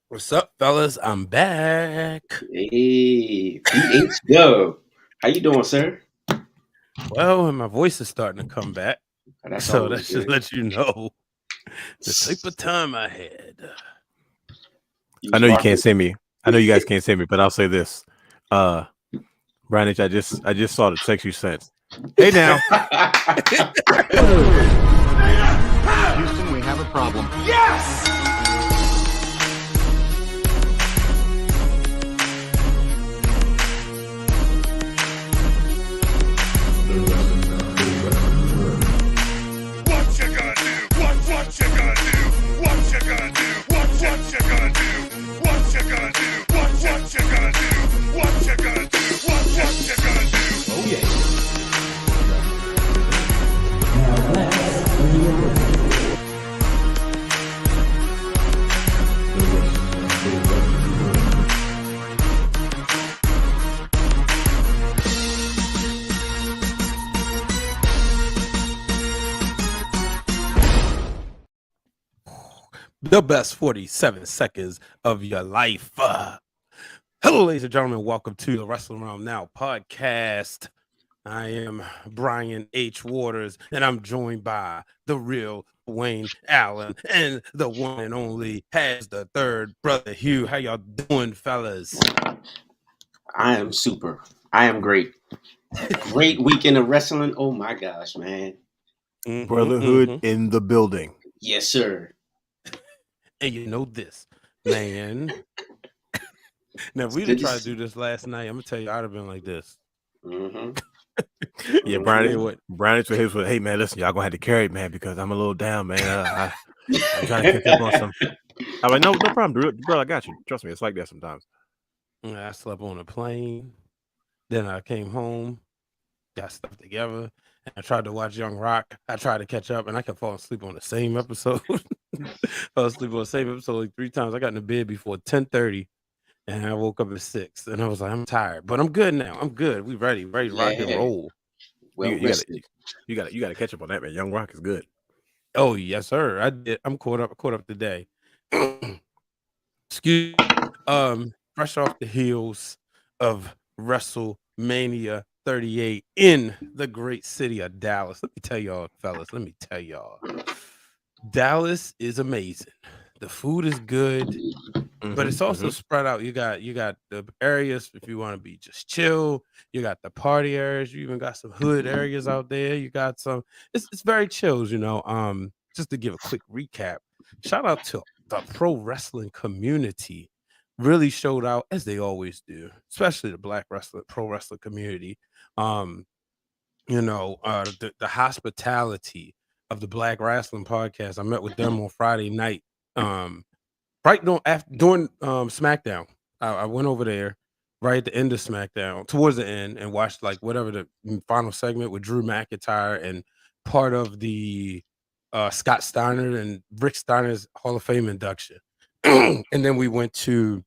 What's up, fellas? I'm back. Hey, PH Dub. How you doing, sir? Well, and my voice is starting to come back. Oh, that's So always that should good. let you know the type of time I had. You I was know you rocking. can't see me. I know you guys can't see me, but I'll say this. Brian H, I just saw the text you sent. Hey now. Houston, we have a problem. What you gonna do? What you gonna do? What you gonna do? What you gonna do? What you gonna do? What you gonna do? What you gonna do? What you gonna do? Oh, yeah. The best 47 seconds of your life. Hello, ladies and gentlemen. Welcome to the Wrestling Now podcast. I am Brian H. Waters, and I'm joined by the real Dwayne Allen and the one and only has the third brother Hugh. How y'all doing, fellas? I am super. I am great. Great weekend of wrestling. Oh my gosh, man. Brotherhood in the building. Yes, sir. And you know this, man. Now, if we'd have tried to do this last night, I'm gonna tell you, I'd have been like this. Mm-hmm. Yeah, Brian H was with, hey man, listen, y'all gonna have to carry it, man, because I'm a little down, man. I'm trying to catch up on some. I'm like, no problem, bro. I got you. Trust me, it's like that sometimes. I slept on a plane. Then I came home, got stuff together, and I tried to watch Young Rock. I tried to catch up, and I kept falling asleep on the same episode. Fell asleep on the same episode like 3 times. I got into bed before 10:30, and I woke up at 6. And I was like, I'm tired, but I'm good now. I'm good. We ready to rock and roll. Well, You gotta catch up on that, man. Young Rock is good. Oh yes, sir. I did. I'm caught up today. Excuse fresh off the heels of WrestleMania 38 in the great city of Dallas. Let me tell y'all, fellas, Dallas is amazing. The food is good, but it's also spread out. You got the areas if you want to be just chill. You got the party areas. You even got some hood areas out there. You got some. It's very chills, you know. Just to give a quick recap, shout out to the pro wrestling community. Really showed out as they always do, especially the Black pro wrestling community. The hospitality of the Black Wrestling Podcast. I met with them on Friday night. Right during SmackDown. I went over there right at the end of SmackDown, towards the end, and watched like whatever the final segment with Drew McIntyre and part of the Scott Steiner and Rick Steiner's Hall of Fame induction. And then we went to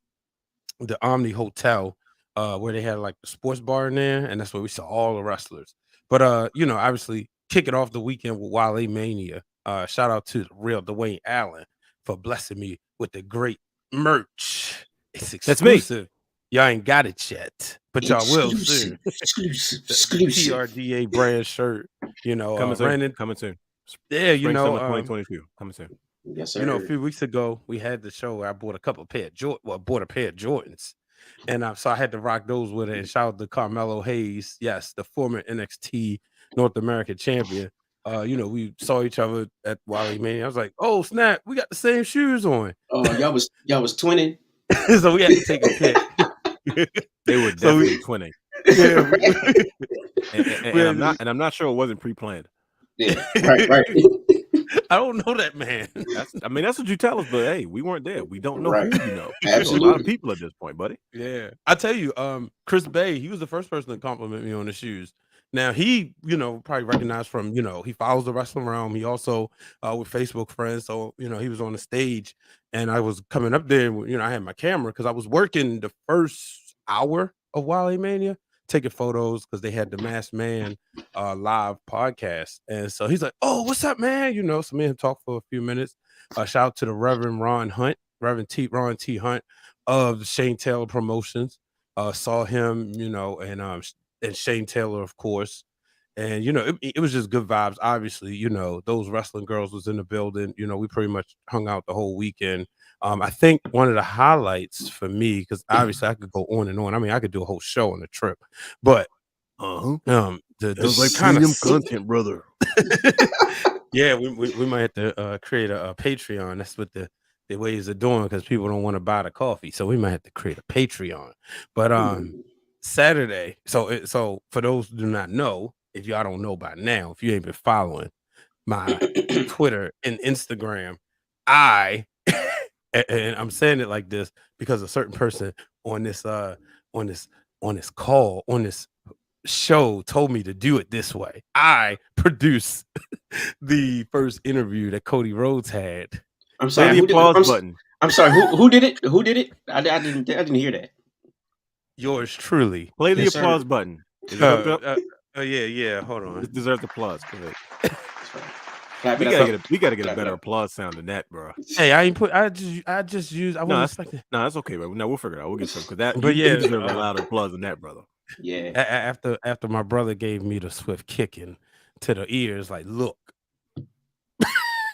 the Omni Hotel, where they had like the sports bar in there, and that's where we saw all the wrestlers. But obviously kicking off the weekend with Wale Mania. Shout out to the real Dwayne Allen for blessing me with the great merch. It's exclusive. Y'all ain't got it yet, but y'all will soon. Exclusive. TRDA brand shirt. Coming soon. Yeah, Spring, summer 2022. Coming soon. Yes, sir. A few weeks ago we had the show where I bought a pair of Jordans, and so I had to rock those with it. And shout out to Carmelo Hayes, yes, the former NXT North American champion. We saw each other at Wally Mania. I was like, "Oh snap, we got the same shoes on." Oh, y'all was twinning. So we had to take a pic. They were definitely twinning. Yeah, and I'm not sure it wasn't pre-planned. Yeah, right. I don't know that man. That's what you tell us, but hey, we weren't there. We don't know Right. who you know. Absolutely. A lot of people at this point, buddy. Yeah, I tell you, Chris Bay, he was the first person to compliment me on the shoes. Now he, probably recognized from, he follows the wrestling realm. He also with Facebook friends, so he was on the stage, and I was coming up there. I had my camera because I was working the first hour of Wally Mania, taking photos because they had the Masked Man live podcast, and so he's like, "Oh, what's up, man?" So me and him talked for a few minutes. Shout out to the Reverend Ron Hunt. Reverend Ron T. Hunt of the Shane Taylor Promotions. Saw him, and Shane Taylor, of course. And it was just good vibes. Obviously, those wrestling girls was in the building. We pretty much hung out the whole weekend. I think one of the highlights for me, because obviously I could go on and on. I mean, I could do a whole show on the trip, but the kind premium of content, brother. yeah, we might have to create a Patreon. That's what the ways of doing, because people don't want to buy the coffee, so we might have to create a Patreon. But Saturday, so for those who do not know, if y'all don't know by now, if you ain't been following my Twitter and Instagram, and I'm saying it like this because a certain person on this call, on this show, told me to do it this way. I produced the first interview that Cody Rhodes had. I'm sorry. Play the applause button. I'm sorry. Who did it? Who did it? I didn't hear that. Yours truly. Play the Yes, sir. applause button. Is it hooked up? Yeah. Hold on. This deserves applause. Go ahead. Clap We it gotta up. get a Clap it better up. applause sound than that, bro. Hey, I just used. I wasn't expecting. No, that's okay, bro. No, we'll figure it out. We'll get some, because that. But You yeah, deserve a louder applause than that, brother. Yeah. After my brother gave me the swift kicking to the ears, like, look.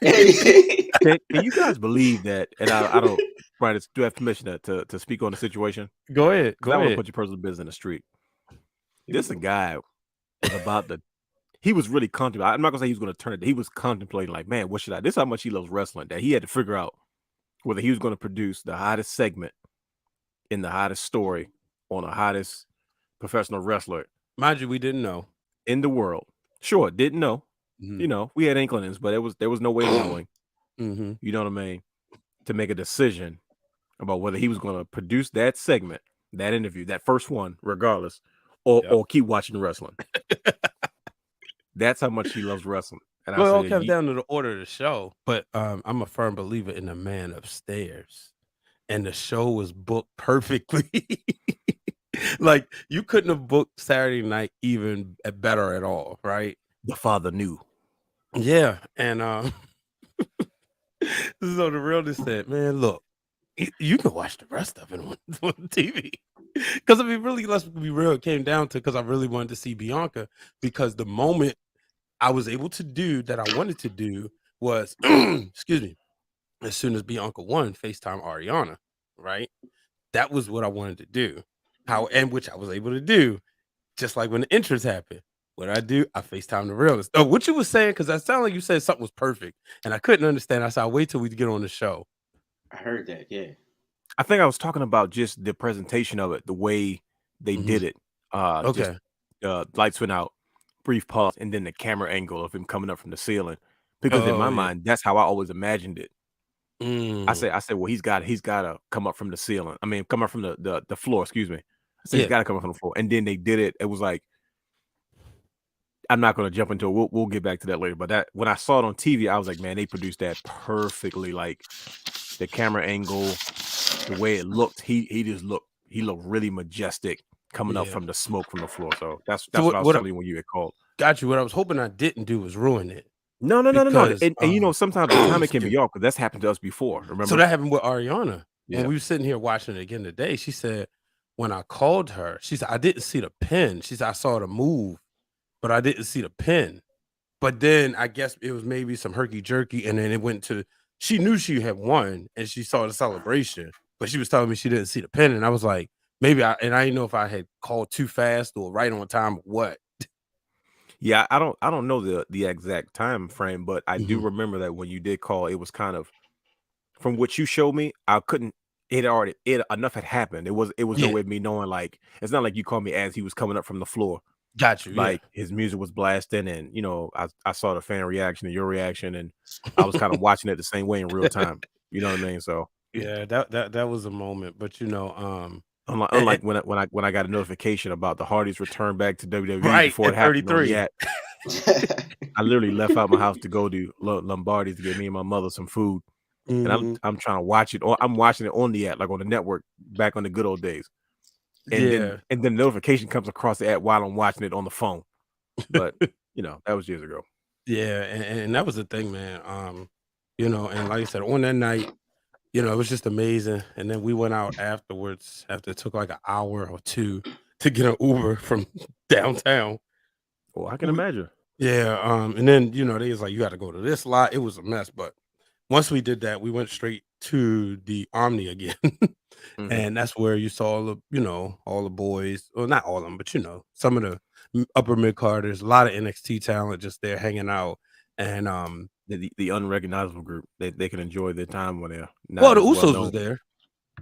Can you guys believe that? And I don't, Brian, do I have permission to speak on the situation? Go ahead. Because I want to put your personal business in the street. This a guy was about to. He was really contemplating. I'm not gonna say he was gonna turn it. He was contemplating, like, man, what should I? This is how much he loves wrestling, that he had to figure out whether he was going to produce the hottest segment in the hottest story on the hottest professional wrestler. Mind you, we didn't know in the world. Sure, didn't know. Mm-hmm. We had inklings, but there was no way of knowing. Mm-hmm. You know what I mean? To make a decision about whether he was going to produce that segment, that interview, that first one, regardless, or keep watching wrestling. That's how much he loves wrestling. And well, it all comes down to the order of the show. But I'm a firm believer in the man upstairs, and the show was booked perfectly. Like, you couldn't have booked Saturday night even better at all, right? The father knew. Yeah, and so the realist said, "Man, look, you can watch the rest of it on TV." Because I mean, really, let's be real. It came down to, because I really wanted to see Bianca, because the moment I was able to do that I wanted to do was, excuse me, as soon as Bianca won, FaceTime Ariana, right? That was what I wanted to do. Which I was able to do, just like when the entrance happened. What I do, I FaceTime the realist. Oh, what you was saying, because that sounded like you said something was perfect, and I couldn't understand. I said, I'll wait till we get on the show. I heard that, yeah. I think I was talking about just the presentation of it, the way they did it. Okay. Lights went out, brief pause, and then the camera angle of him coming up from the ceiling. Because in my mind, that's how I always imagined it. I said, well, he's got to come up from the ceiling. I mean, come up from the floor. Excuse me. I said he's got to come up from the floor, and then they did it. It was like, I'm not going to jump into it. We'll get back to that later. But that, when I saw it on TV, I was like, man, they produced that perfectly. Like, the camera angle, the way it looked, he looked really majestic coming up from the smoke from the floor. So that's what I was telling you when you had called. Got you. What I was hoping I didn't do was ruin it. No. And sometimes the timing can be off, because that's happened to us before. Remember? So that happened with Ariana. Yeah. When we were sitting here watching it again today, she said, when I called her, she said, I didn't see the pin. She said, I saw the move, but I didn't see the pin. But then I guess it was maybe some herky jerky, and then it went to, she knew she had won, and she saw the celebration, but she was telling me she didn't see the pin, and I was like, maybe I didn't know if I had called too fast or right on time or what. Yeah, I don't know the exact time frame, but I do remember that when you did call, it was kind of, from what you showed me, I couldn't. Enough had happened. It was no way of me knowing. Like, it's not like you called me as he was coming up from the floor. Got you. Like, his music was blasting, and I saw the fan reaction and your reaction, and I was kind of watching it the same way in real time. You know what I mean? So yeah, that was a moment. But unlike when I got a notification about the Hardys return back to WWE before it happened. 33. I literally left out my house to go to Lombardi's to get me and my mother some food. And I'm trying to watch it, or I'm watching it on the app, like on the network, back on the good old days. And then the notification comes across the app while I'm watching it on the phone. But that was years ago. Yeah, and that was the thing, man. And like I said, on that night, it was just amazing. And then we went out afterwards after it took like an hour or two to get an Uber from downtown. Oh, I can We imagine. Yeah, and then, they was like, "You gotta go to this lot." It was a mess, but once we did that, we went straight to the Omni again, Mhm. and that's where you saw all the boys. Well, not all of them, but, some of the upper mid-carders, a lot of NXT talent just there hanging out, and, The unrecognizable group, they can enjoy their time when they're well, not the as well Usos was known. there,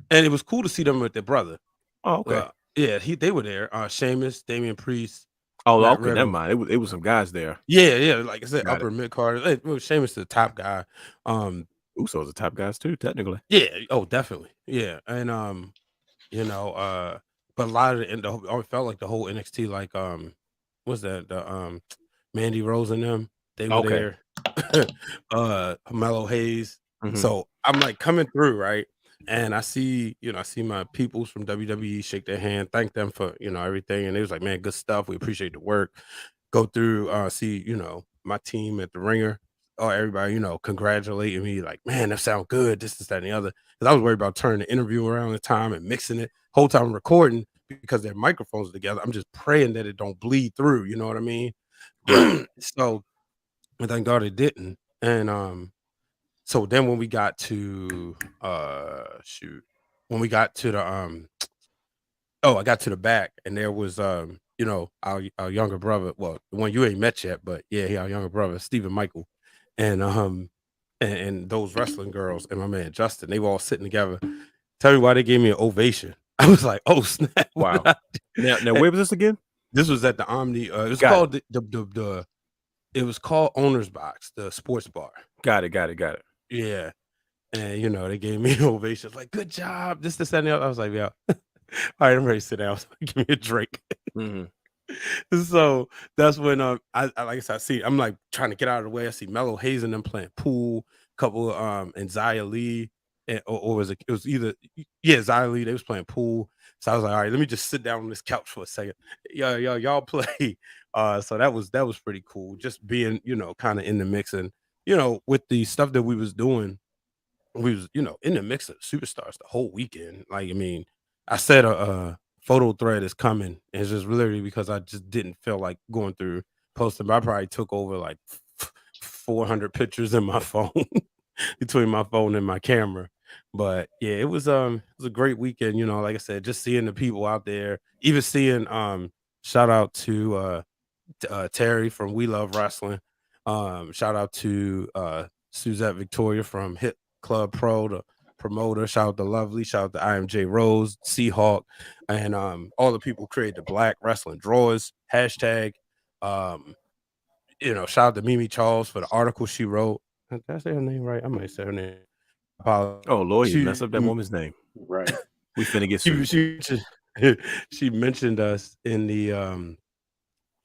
and it was cool to see them with their brother. Oh, okay. Yeah, they were there, Sheamus, Damian Priest, Oh, Matt okay, never Riddle. mind. It was some guys there. Yeah, like I said, Got it. upper mid-carders. Well, Sheamus is the top guy, um Usos are top guys too, technically. Yeah. Oh, definitely. Yeah. And you know, but a lot of it felt like the whole NXT, like what's that? The Mandy Rose and them, they were Okay. there. Mellow Hayes. Mhm. So I'm like coming through, right? And I see my peoples from WWE shake their hand, thank them for, everything. And it was like, man, good stuff. We appreciate the work. Go through, see, my team at the ringer. Oh, everybody, congratulating me, like, man, that sound good. This, that, and the other. Because I was worried about turning the interview around the time and mixing it. Whole time I'm recording because their microphones are together. I'm just praying that it don't bleed through. You know what I mean? Right. So, and thank God it didn't. And so then when we got to when we got to the I got to the back and there was our younger brother, well, the one you ain't met yet, but yeah, our younger brother, Stephen Michael, and and those wrestling girls and my man Justin, they were all sitting together. Tell me why they gave me an ovation. I was like, oh snap. What Wow. did I do? Now where was this again? This was at the Omni. It was Got called it was called Owner's Box, the sports bar. Got it. Yeah. And they gave me an ovation. Like, good job. This, and the other. I was like, yeah. All right, I'm ready to sit down. So give me a drink. Mhm. So that's when I like I said, I'm like trying to get out of the way. I see Mellow Hayes and them playing pool, couple and Zia Lee, or was it was either Zia Lee, they was playing pool. So I was like, all right, let me just sit down on this couch for a second. Y'all play. So that was pretty cool. Just being, kind of in the mix and with the stuff that we was doing, we was, in the mix of superstars the whole weekend. Like, I mean, I said a photo thread is coming. And it's just literally because I just didn't feel like going through posting. But I probably took over like 400 pictures in my phone between my phone and my camera. But yeah, it was a great weekend. Like I said, just seeing the people out there, even seeing shout out to Terry from We Love Wrestling. Shout out to Suzette Victoria from Hit Club Pro, the promoter. Shout out to Lovely. Shout out to IMJ Rose, Seahawk, and all the people who created the Black Wrestling Drawers hashtag. Shout out to Mimi Charles for the article she wrote. Did I say her name right? I might say her name. Oh Lord, you messed She up that woman's name. Right. We finna get she sued. she mentioned us in the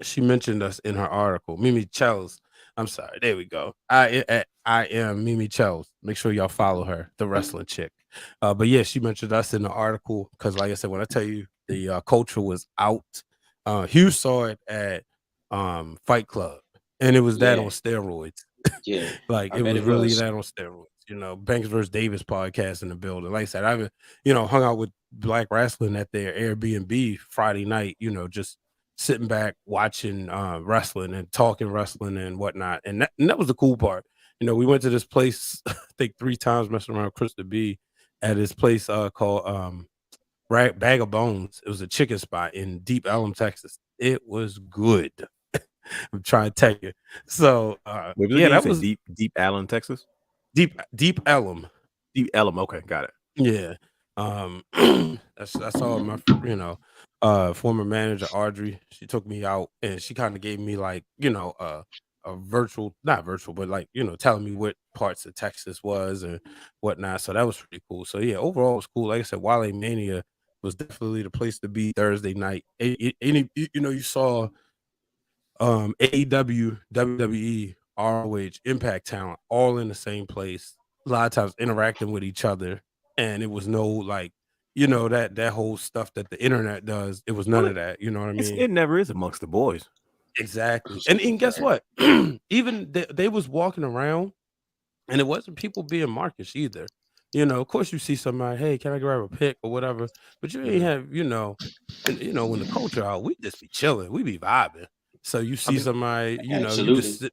she mentioned us in her article. Mimi Charles. I'm sorry. There we go. I am Mimi Charles. Make sure y'all follow her, the wrestling chick. But yeah, she mentioned us in the article because, like I said, when I tell you the culture was out, Hugh saw it at Fight Club, and it was that on Yeah. steroids. Yeah. Like I it bet was it really was. that on steroids. Banks versus Davis podcast in the building. Like I said, I've hung out with Black Wrestling at their Airbnb Friday night. Just sitting back watching wrestling and talking wrestling and whatnot. And that was the cool part. We went to this place, I think 3 times messing around with Krista B at this place called Bag of Bones. It was a chicken spot in Deep Ellum, Texas. It was good. I'm trying to tell you. So Where was it yeah, again? You that said was Deep Allen, Texas? Deep Ellum. Deep Ellum. Okay, got it. Yeah. That's all my former manager Audrey. She took me out and she kind of gave me like, a virtual, not virtual, but like, telling me what parts of Texas was and whatnot. So that was pretty cool. So yeah, overall it was cool. Like I said, Wale Mania was definitely the place to be Thursday night. You saw AEW, WWE, ROH, Impact Talent, all in the same place. A lot of times interacting with each other, and it was no like, that whole stuff that the internet does. It was none Well, of that. You know what I mean? it never is amongst the boys. Exactly. And guess Right. what? Even they was walking around, and it wasn't people being markish either. of course you see somebody, hey, can I grab a pic or whatever? But you ain't have, and when the culture out, we just be chilling, we be vibing. So you see somebody, you Absolutely. just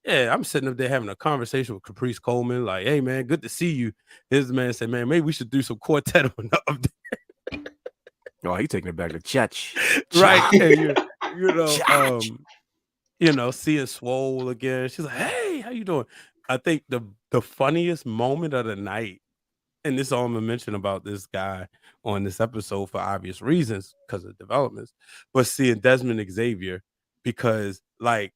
I'm sitting up there having a conversation with Caprice Coleman, like, hey man, good to see you. His man said, man, maybe we should do some quartet on the update. Oh, he taking it back to church. Right. And seeing Swole again. She's like, hey, how you doing? I think the funniest moment of the night, and this is all I'm gonna mention about this guy on this episode for obvious reasons because of developments, but seeing Desmond Xavier, because like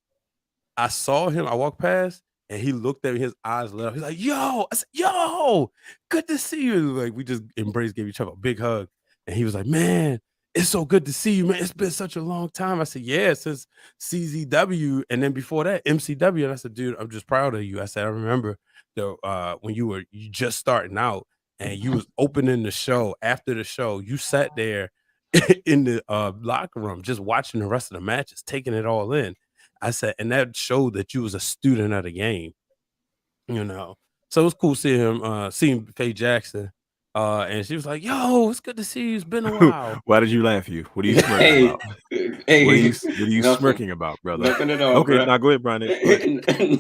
I saw him, I walked past and he looked at me, his eyes lit up. He's like, yo, I said, yo, good to see you. Like we just embraced, gave each other a big hug. And he was like, man, it's so good to see you, man. It's been such a long time. I said, yeah, since CZW. And then before that, MCW. And I said, dude, I'm just proud of you. I said, I remember when you just starting out and you was opening the show. After the show, you sat there in the locker room, just watching the rest of the matches, taking it all in. I said, and that showed that you was a student of the game, So it was cool seeing Faye Jackson. And she was like, yo, it's good to see you. It's been a while. Why did you laugh? What are you smirking about? Hey, what are you smirking about, brother? Nothing at all. Okay, bro. now go ahead, Brian.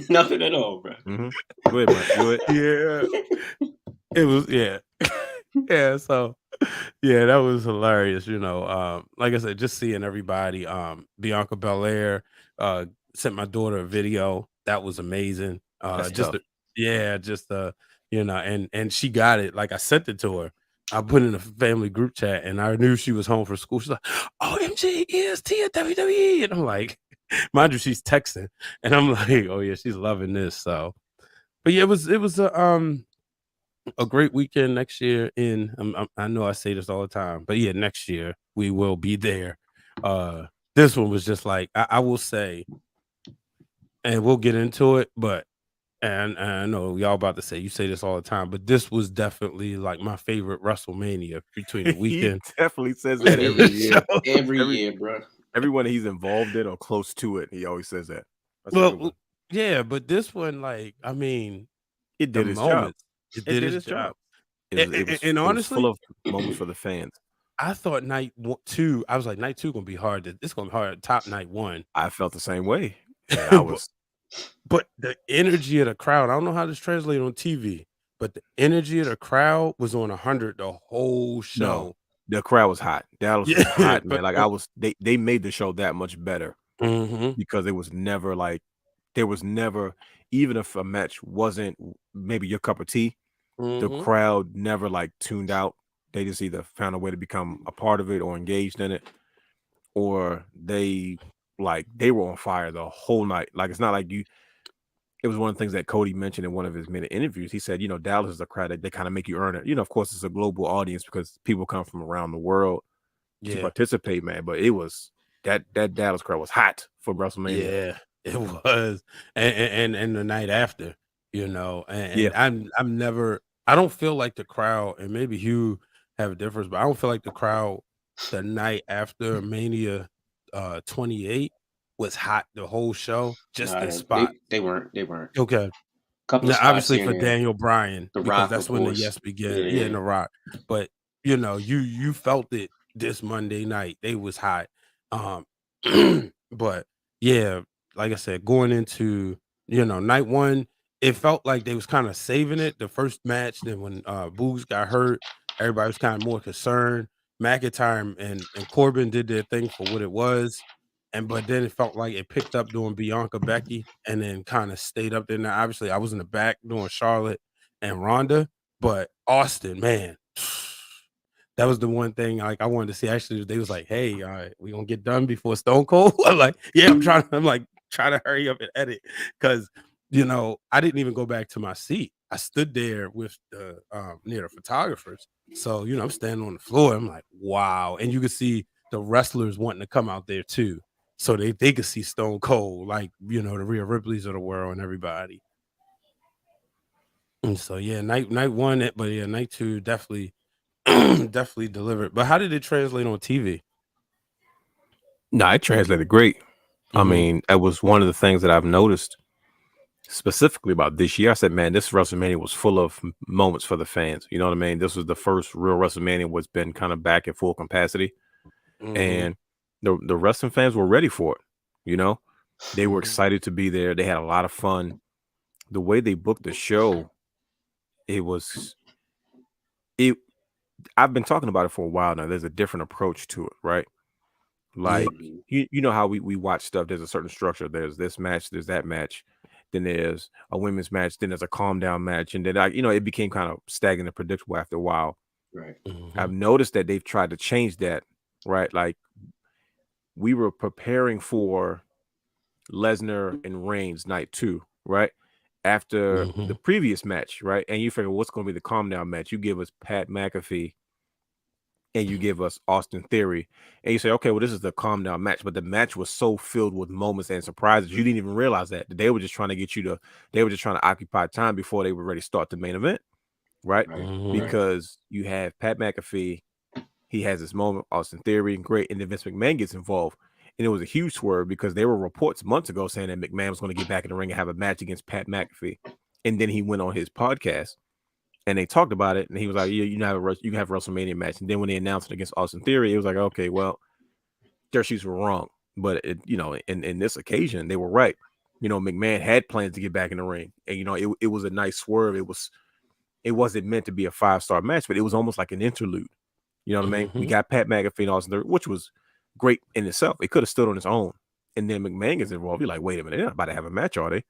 Nothing at all, bro. Mm-hmm. Go ahead, Brian. Go ahead. Yeah. It was, yeah. So, yeah, that was hilarious. Like I said, just seeing everybody. Bianca Belair sent my daughter a video. That was amazing. And she got it. Like I sent it to her. I put in a family group chat, and I knew she was home from school. She's like, "OMG, EST at WWE," and I'm like, mind you, she's texting, and I'm like, "Oh yeah, she's loving this." So, but yeah, it was a great weekend next year. I know I say this all the time, but yeah, next year we will be there. This one was just like I will say, and we'll get into it, but. And I know y'all about to say, you say this all the time, but this was definitely like my favorite WrestleMania between the weekend. He definitely says that every year. Every year, bro. Everyone he's involved in or close to it, he always says that. Yeah, but this one, like, I mean, it did its job. It did its job. And honestly, it was full of moments for the fans. I thought night 2, I was like, night 2 gonna be hard. It's gonna be hard. Top night 1. I felt the same way. I was. But the energy of the crowd, I don't know how this translates on TV, but the energy of the crowd was on 100 the whole show. No, the crowd was hot. Dallas was hot, man. Like they made the show that much better because there was never, even if a match wasn't maybe your cup of tea, the crowd never like tuned out. They just either found a way to become a part of it or engaged in it, or they were on fire the whole night. Like it's not like it was one of the things that Cody mentioned in one of his many interviews. He said, Dallas is a crowd that they kind of make you earn it. Of course, it's a global audience because people come from around the world to participate, man. But it was that Dallas crowd was hot for WrestleMania. Yeah, it was. And the night after, I don't feel like the crowd, and maybe Hugh have a difference, but I don't feel like the crowd the night after Mania 28 was hot the whole show. Just the spot. They weren't. Okay. Obviously for Daniel Bryan, because Rock, that's when the Yes began. Yeah, and The Rock. But you felt it this Monday night. They was hot. But yeah, like I said, going into night 1, it felt like they was kind of saving it. The first match, then when Boogs got hurt, everybody was kind of more concerned. McIntyre and Corbin did their thing for what it was. But then it felt like it picked up doing Bianca Becky and then kind of stayed up there. Now, obviously, I was in the back doing Charlotte and Ronda, but Austin, man, that was the one thing like I wanted to see. Actually, they was like, hey, all right, we gonna get done before Stone Cold. I'm like, yeah, I'm trying to hurry up and edit because I didn't even go back to my seat. I stood there with the near the photographers. So, I'm standing on the floor. I'm like, wow. And you could see the wrestlers wanting to come out there too. So they could see Stone Cold, like, the Rhea Ripleys of the world and everybody. And so, yeah, night 1, but yeah, night 2 definitely delivered. But how did it translate on TV? No, it translated great. I mean, that was one of the things that I've noticed specifically about this year, I said, man, this WrestleMania was full of moments for the fans. You know what I mean? This was the first real WrestleMania was been kind of back at full capacity, and the wrestling fans were ready for it. You know, they were excited to be there. They had a lot of fun. The way they booked the show, it. I've been talking about it for a while now. There's a different approach to it, right? Like you know how we watch stuff. There's a certain structure. There's this match. There's that match. Then there's a women's match. Then there's a calm down match. And then it became kind of stagnant and predictable after a while. Right. I've noticed that they've tried to change that. Right, like we were preparing for Lesnar and Reigns night 2, right? After the previous match, right? And you figure what's going to be the calm down match? You give us Pat McAfee and you give us Austin Theory, and you say, okay, well, this is the calm down match, but the match was so filled with moments and surprises, you didn't even realize that they were just trying to they were just trying to occupy time before they were ready to start the main event, right? Because you have Pat McAfee, he has this moment, Austin Theory, great, and then Vince McMahon gets involved, and it was a huge swerve because there were reports months ago saying that McMahon was going to get back in the ring and have a match against Pat McAfee, and then he went on his podcast. And they talked about it, and he was like, "Yeah, you can have a WrestleMania match." And then when they announced it against Austin Theory, it was like, "Okay, well, their sheets were wrong." But in this occasion, they were right. McMahon had plans to get back in the ring, and it was a nice swerve. It wasn't meant to be a 5-star match, but it was almost like an interlude. You know what I mean? We got Pat McAfee and Austin Theory, which was great in itself. It could have stood on its own, and then McMahon gets involved. You're like, wait a minute, they're not about to have a match, are they?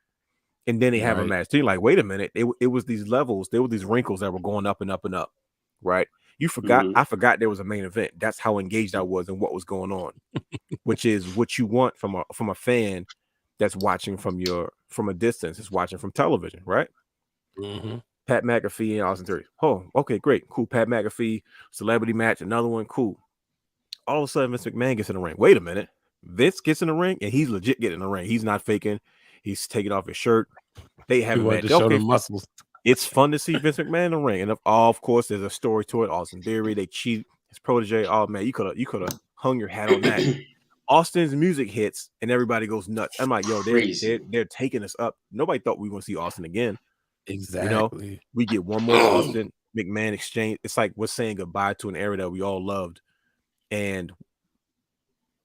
And then they have a match. You're like, wait a minute. It was these levels. There were these wrinkles that were going up and up and up, right? You forgot. I forgot there was a main event. That's how engaged I was in what was going on, which is what you want from a fan that's watching from a distance, is watching from television, right? Pat McAfee and Austin Theory. Oh, okay, great, cool. Pat McAfee celebrity match, another one, cool. All of a sudden, Vince McMahon gets in the ring. Wait a minute, Vince gets in the ring and he's legit getting in the ring. He's not faking. He's taking off his shirt. They have a match. Okay, muscles. It's fun to see Vince McMahon in the ring, and of course, there's a story to it. Austin Theory, they cheat his protege. Oh man, you could have hung your hat on that. Austin's music hits, and everybody goes nuts. I'm like, yo, they're taking us up. Nobody thought we were going to see Austin again. Exactly. We get one more Austin McMahon exchange. It's like we're saying goodbye to an era that we all loved, and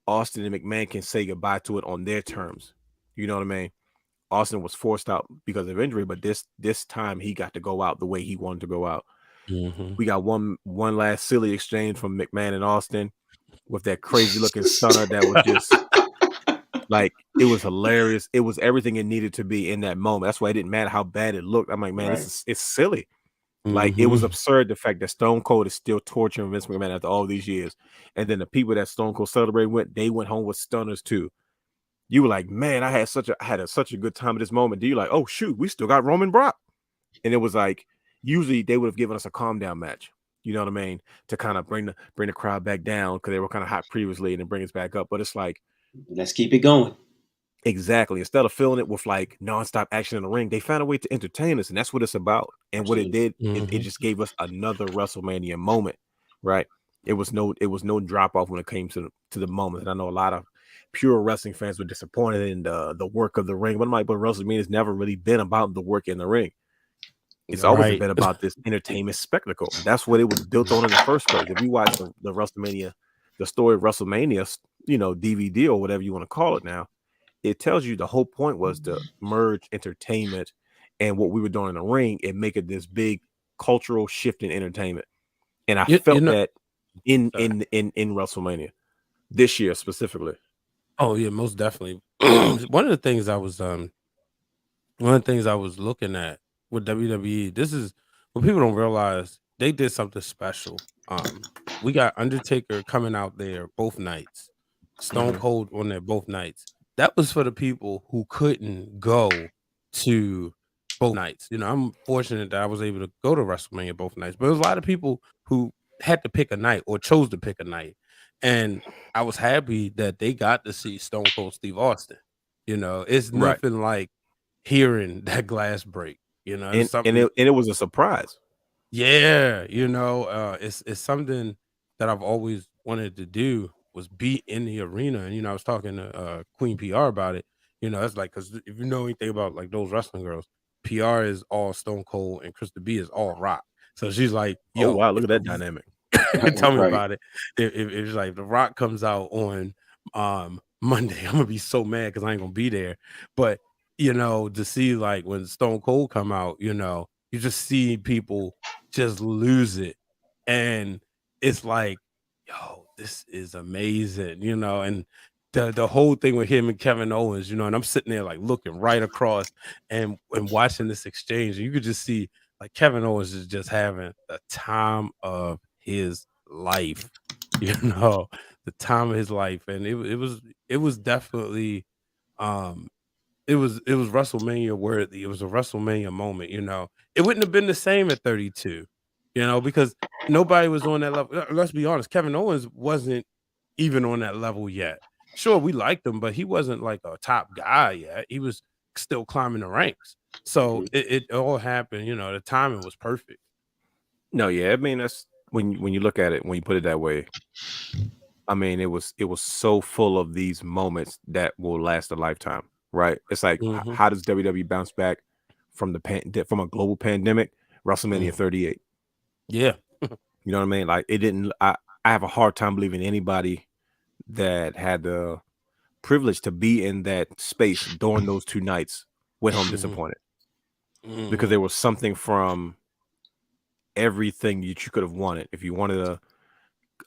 Austin and McMahon can say goodbye to it on their terms. You know what I mean? Austin was forced out because of injury, but this time he got to go out the way he wanted to go out. We got one last silly exchange from McMahon and Austin with that crazy looking stunner that was just like, it was hilarious. It was everything it needed to be in that moment. That's why it didn't matter how bad it looked. I'm like, man, it's silly. Like, it was absurd, the fact that Stone Cold is still torturing Vince McMahon after all these years. And then the people that Stone Cold celebrated they went home with stunners too. You were like, man, I had such a good time at this moment. Do you like, oh shoot, we still got Roman Brock? And it was like, usually they would have given us a calm down match. You know what I mean? To kind of bring the crowd back down because they were kind of hot previously, and then bring us back up. But it's like, let's keep it going. Exactly. Instead of filling it with like nonstop action in the ring, they found a way to entertain us, and that's what it's about. And what it did, it just gave us another WrestleMania moment, right? It was no drop off when it came to the moment. And I know a lot of pure wrestling fans were disappointed in the work of the ring. But I'm like, but WrestleMania has never really been about the work in the ring. It's always been about this entertainment spectacle. That's what it was built on in the first place. If you watch the WrestleMania, the story of WrestleMania, DVD or whatever you want to call it now, it tells you the whole point was to merge entertainment and what we were doing in the ring and make it this big cultural shift in entertainment. And I felt that in WrestleMania this year specifically. Oh yeah, most definitely. One of the things I was looking at with WWE, this is what people don't realize. They did something special. We got Undertaker coming out there both nights, Stone Cold on there both nights. That was for the people who couldn't go to both nights. I'm fortunate that I was able to go to WrestleMania both nights, but there's a lot of people who had to pick a night or chose to pick a night. And I was happy that they got to see Stone Cold Steve Austin. It's nothing like hearing that glass break. And it was a surprise. Yeah, it's something that I've always wanted to do, was be in the arena. And I was talking to Queen PR about it, You know, it's like because if you know anything about like those wrestling girls, PR is all Stone Cold and Krista B is all Rock. So she's like, Oh yo, wow, look at that dynamic. tell me Right. about it. If it's like The Rock comes out on Monday, I'm gonna be so mad because I ain't gonna be there. But you know, to see like when Stone Cold come out, you know, you just see people just lose it, and it's like, yo, this is amazing, you know, and the whole thing with him and Kevin Owens, you know, and I'm sitting there like looking right across and watching this exchange, and you could just see like Kevin Owens is just having the time of his life, you know, the time of his life, and it was definitely um it was WrestleMania worthy. It was a WrestleMania moment, you know. It wouldn't have been the same at 32, you know, because nobody was on that level. Let's be honest, Kevin Owens wasn't even on that level yet. Sure, we liked him, but he wasn't like a top guy yet. He was still climbing the ranks. So Mhm. it all happened, you know, the timing was perfect. No, yeah, I mean that's when you look at it, when you put it that way. I mean, it was so full of these moments that will last a lifetime, right? It's like, Mhm. how does WWE bounce back from from a global pandemic? WrestleMania Mm. 38. Yeah. You know what I mean? Like it didn't. I have a hard time believing anybody that had the privilege to be in that space during those 2 nights went home Mhm. disappointed, because Mhm. there was something from everything that you could have wanted. If you wanted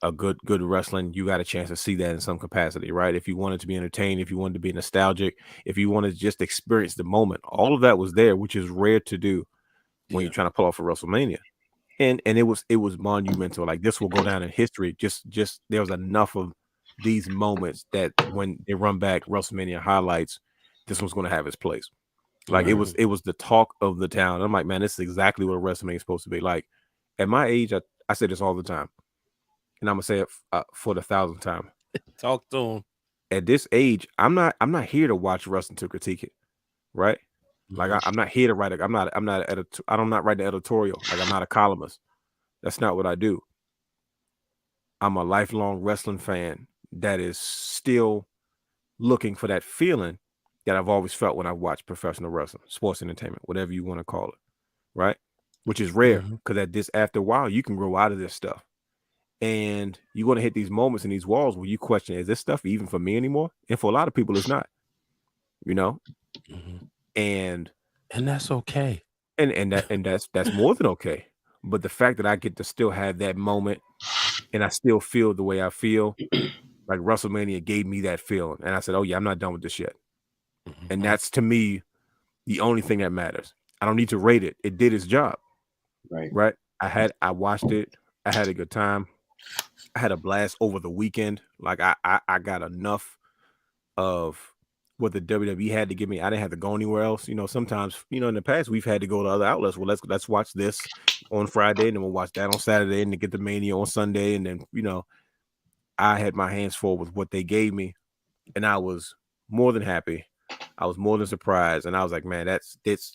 a good wrestling, you got a chance to see that in some capacity, right? If you wanted to be entertained, if you wanted to be nostalgic, if you wanted to just experience the moment, all of that was there, which is rare to do when Yeah. you're trying to pull off a WrestleMania. And it was monumental. Like this will go down in history. Just there was enough of these moments that when they run back WrestleMania highlights, this one's going to have its place. Like it Right. was it was the talk of the town. I'm like, man, this is exactly what WrestleMania is supposed to be. Like at my age, I say this all the time, and I'm gonna say it for the 1,000th time. Talk to him. At this age, I'm not here to watch wrestling to critique it, right? Like Mhm. I'm not here to write. I'm not writing editorial. Like I'm not a columnist. That's not what I do. I'm a lifelong wrestling fan that is still looking for that feeling that I've always felt when I watch professional wrestling, sports entertainment, whatever you want to call it, right? Which is rare Mhm. because after a while, you can grow out of this stuff. And you're going to hit these moments and these walls where you question, is this stuff even for me anymore? And for a lot of people, it's not, you know? Mhm. And And that's okay. that's more than okay. But the fact that I get to still have that moment and I still feel the way I feel, like WrestleMania gave me that feeling. And I said, oh yeah, I'm not done with this yet. And Mhm. that's to me the only thing that matters. I don't need to rate it. It did its job, Right. right? I watched it. I had a good time. I had a blast over the weekend. Like I got enough of what the WWE had to give me. I didn't have to go anywhere else. You know, sometimes, in the past we've had to go to other outlets. Well, let's watch this on Friday, and then we'll watch that on Saturday, and then get the Mania on Sunday, and then I had my hands full with what they gave me, and I was more than happy. I was more than surprised, and I was like, man, it So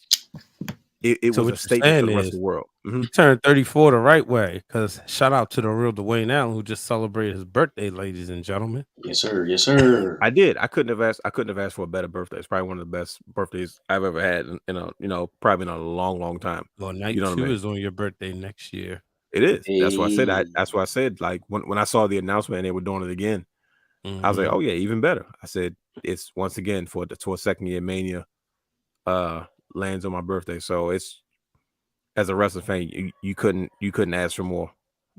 was a what you're statement to saying the rest of the is world. you turned 34 the right way. Cause shout out to the real Dwayne Allen who just celebrated his birthday, ladies and gentlemen. Yes, sir. Yes, sir. I did. I couldn't have asked for a better birthday. It's probably one of the best birthdays I've ever had probably in a long, long time. Well, You night know what I 2 mean? is on your birthday next year. It is. That's why I said. Hey. That's why I said. Like when I saw the announcement and they were doing it again, I was like, Mhm. oh yeah, even better. I said it's once again for a second year Mania, uh, lands on my birthday. So it's, as a wrestling fan, you couldn't ask for more.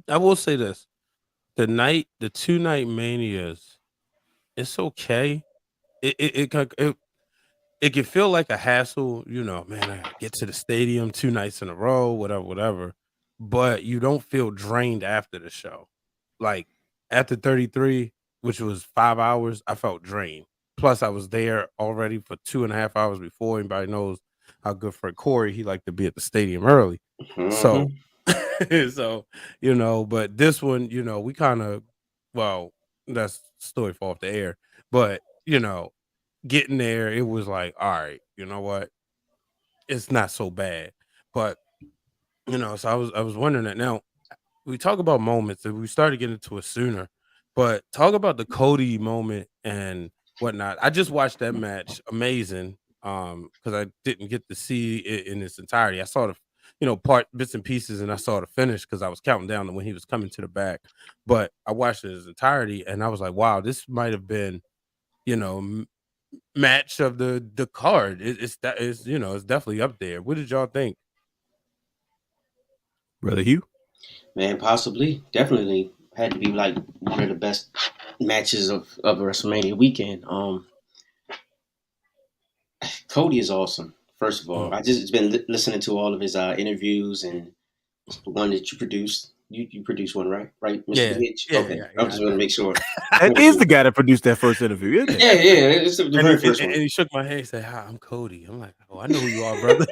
I will say this. The 2-night manias, it's okay. It can feel like a hassle, you know, man, I gotta get to the stadium 2 nights in a row, whatever, whatever, but you don't feel drained after the show. Like, after 33, which was 5 hours, I felt drained. Plus, I was there already for 2.5 hours before. Anybody knows how good friend Corey, he liked to be at the stadium early. So Mhm. so, you know, but this one, you know, we kinda well, that's story for off the air, but, you know, getting there, it was like, all right, you know what? It's not so bad. But, you know, so I was wondering that. Now, we talk about moments and we started getting into it sooner, but talk about the Cody moment and whatnot. I just watched that match. Amazing. Because I didn't get to see it in its entirety. I saw the bits and pieces, and I saw the finish because I was counting down to when he was coming to the back. But I watched it in its entirety, and I was like, wow, this might have been, match of the card. It's definitely up there. What did y'all think? Brother Hugh? Man, possibly, definitely had to be like one of the best matches of WrestleMania weekend. Cody is awesome. First of all, I just been listening to all of his interviews and the one that you produced. You produced one, right? Right, Mr. Hitch? Okay. Yeah, I'm just going to make sure. That is the guy that produced that first interview, isn't it? Yeah, it's the very first one. And he shook my hand and said, "Hi, I'm Cody." I'm like, "Oh, I know who you are, brother."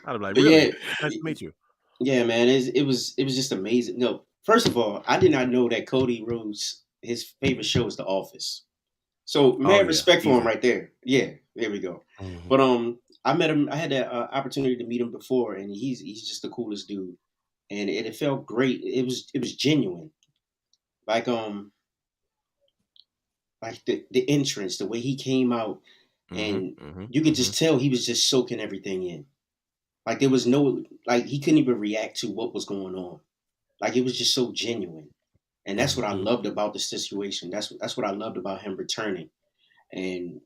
I'd be like, But really? yeah, Nice to meet you. yeah, man. It was just amazing. No, first of all, I did not know that Cody Rhodes, his favorite show is The Office. So mad respect for him right there. Yeah, there we go. Mhm. But I met him. I had the opportunity to meet him before, and he's just the coolest dude. And it felt great. It was genuine. Like the entrance, the way he came out, and you could just tell he was just soaking everything in. Like there was no he couldn't even react to what was going on. Like it was just so genuine. And that's what I loved about the situation. That's what I loved about him returning. And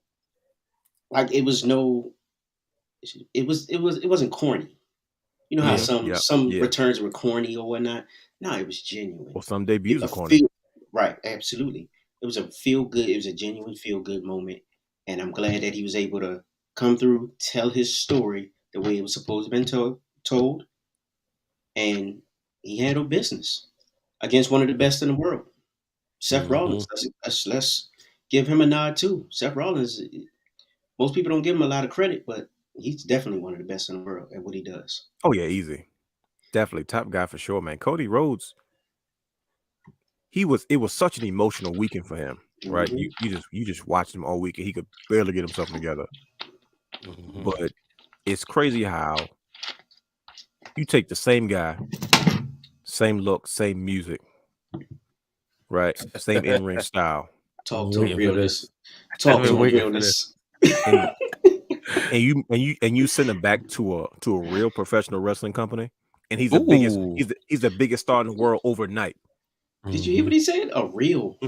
like it wasn't corny. You know how some returns were corny or whatnot? No, it was genuine. Well, some debuts are corny. Right, absolutely. It was a feel good, it was a genuine feel good moment. And I'm glad that he was able to come through, tell his story the way it was supposed to have been told. And he handled business against one of the best in the world. Seth Rollins. Let's give him a nod too. Seth Rollins, most people don't give him a lot of credit, but he's definitely one of the best in the world at what he does. Oh yeah, easy. Definitely top guy for sure, man. Cody Rhodes, it was such an emotional weekend for him, right? You just watched him all week and he could barely get himself together. But it's crazy how you take the same guy, same look, same music, right? Same in-ring style. Talk to realness. Talk to realness. And you send him back to a real professional wrestling company, and he's the biggest star in the world overnight. Did you hear what he said? A real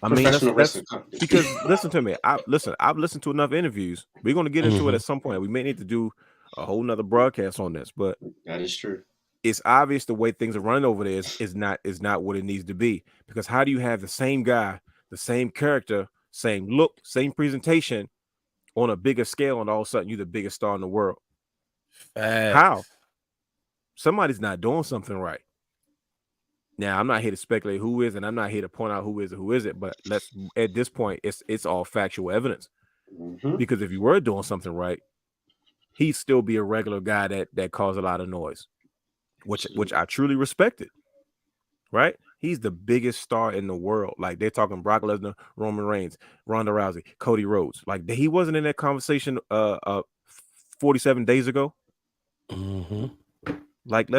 professional wrestling company. Because listen to me. I've listened to enough interviews. We're going to get into it at some point. We may need to do a whole nother broadcast on this, but that is true. It's obvious the way things are running over there is not what it needs to be. Because how do you have the same guy, the same character, same look, same presentation on a bigger scale, and all of a sudden you're the biggest star in the world? How? Somebody's not doing something right. Now, I'm not here to speculate who is, and I'm not here to point out who is and who isn't, but at this point, it's all factual evidence. Because if you were doing something right, he'd still be a regular guy that caused a lot of noise, which I truly respected. Right? He's the biggest star in the world. Like they're talking Brock Lesnar, Roman Reigns, Ronda Rousey, Cody Rhodes. Like he wasn't in that conversation 47 days ago. Like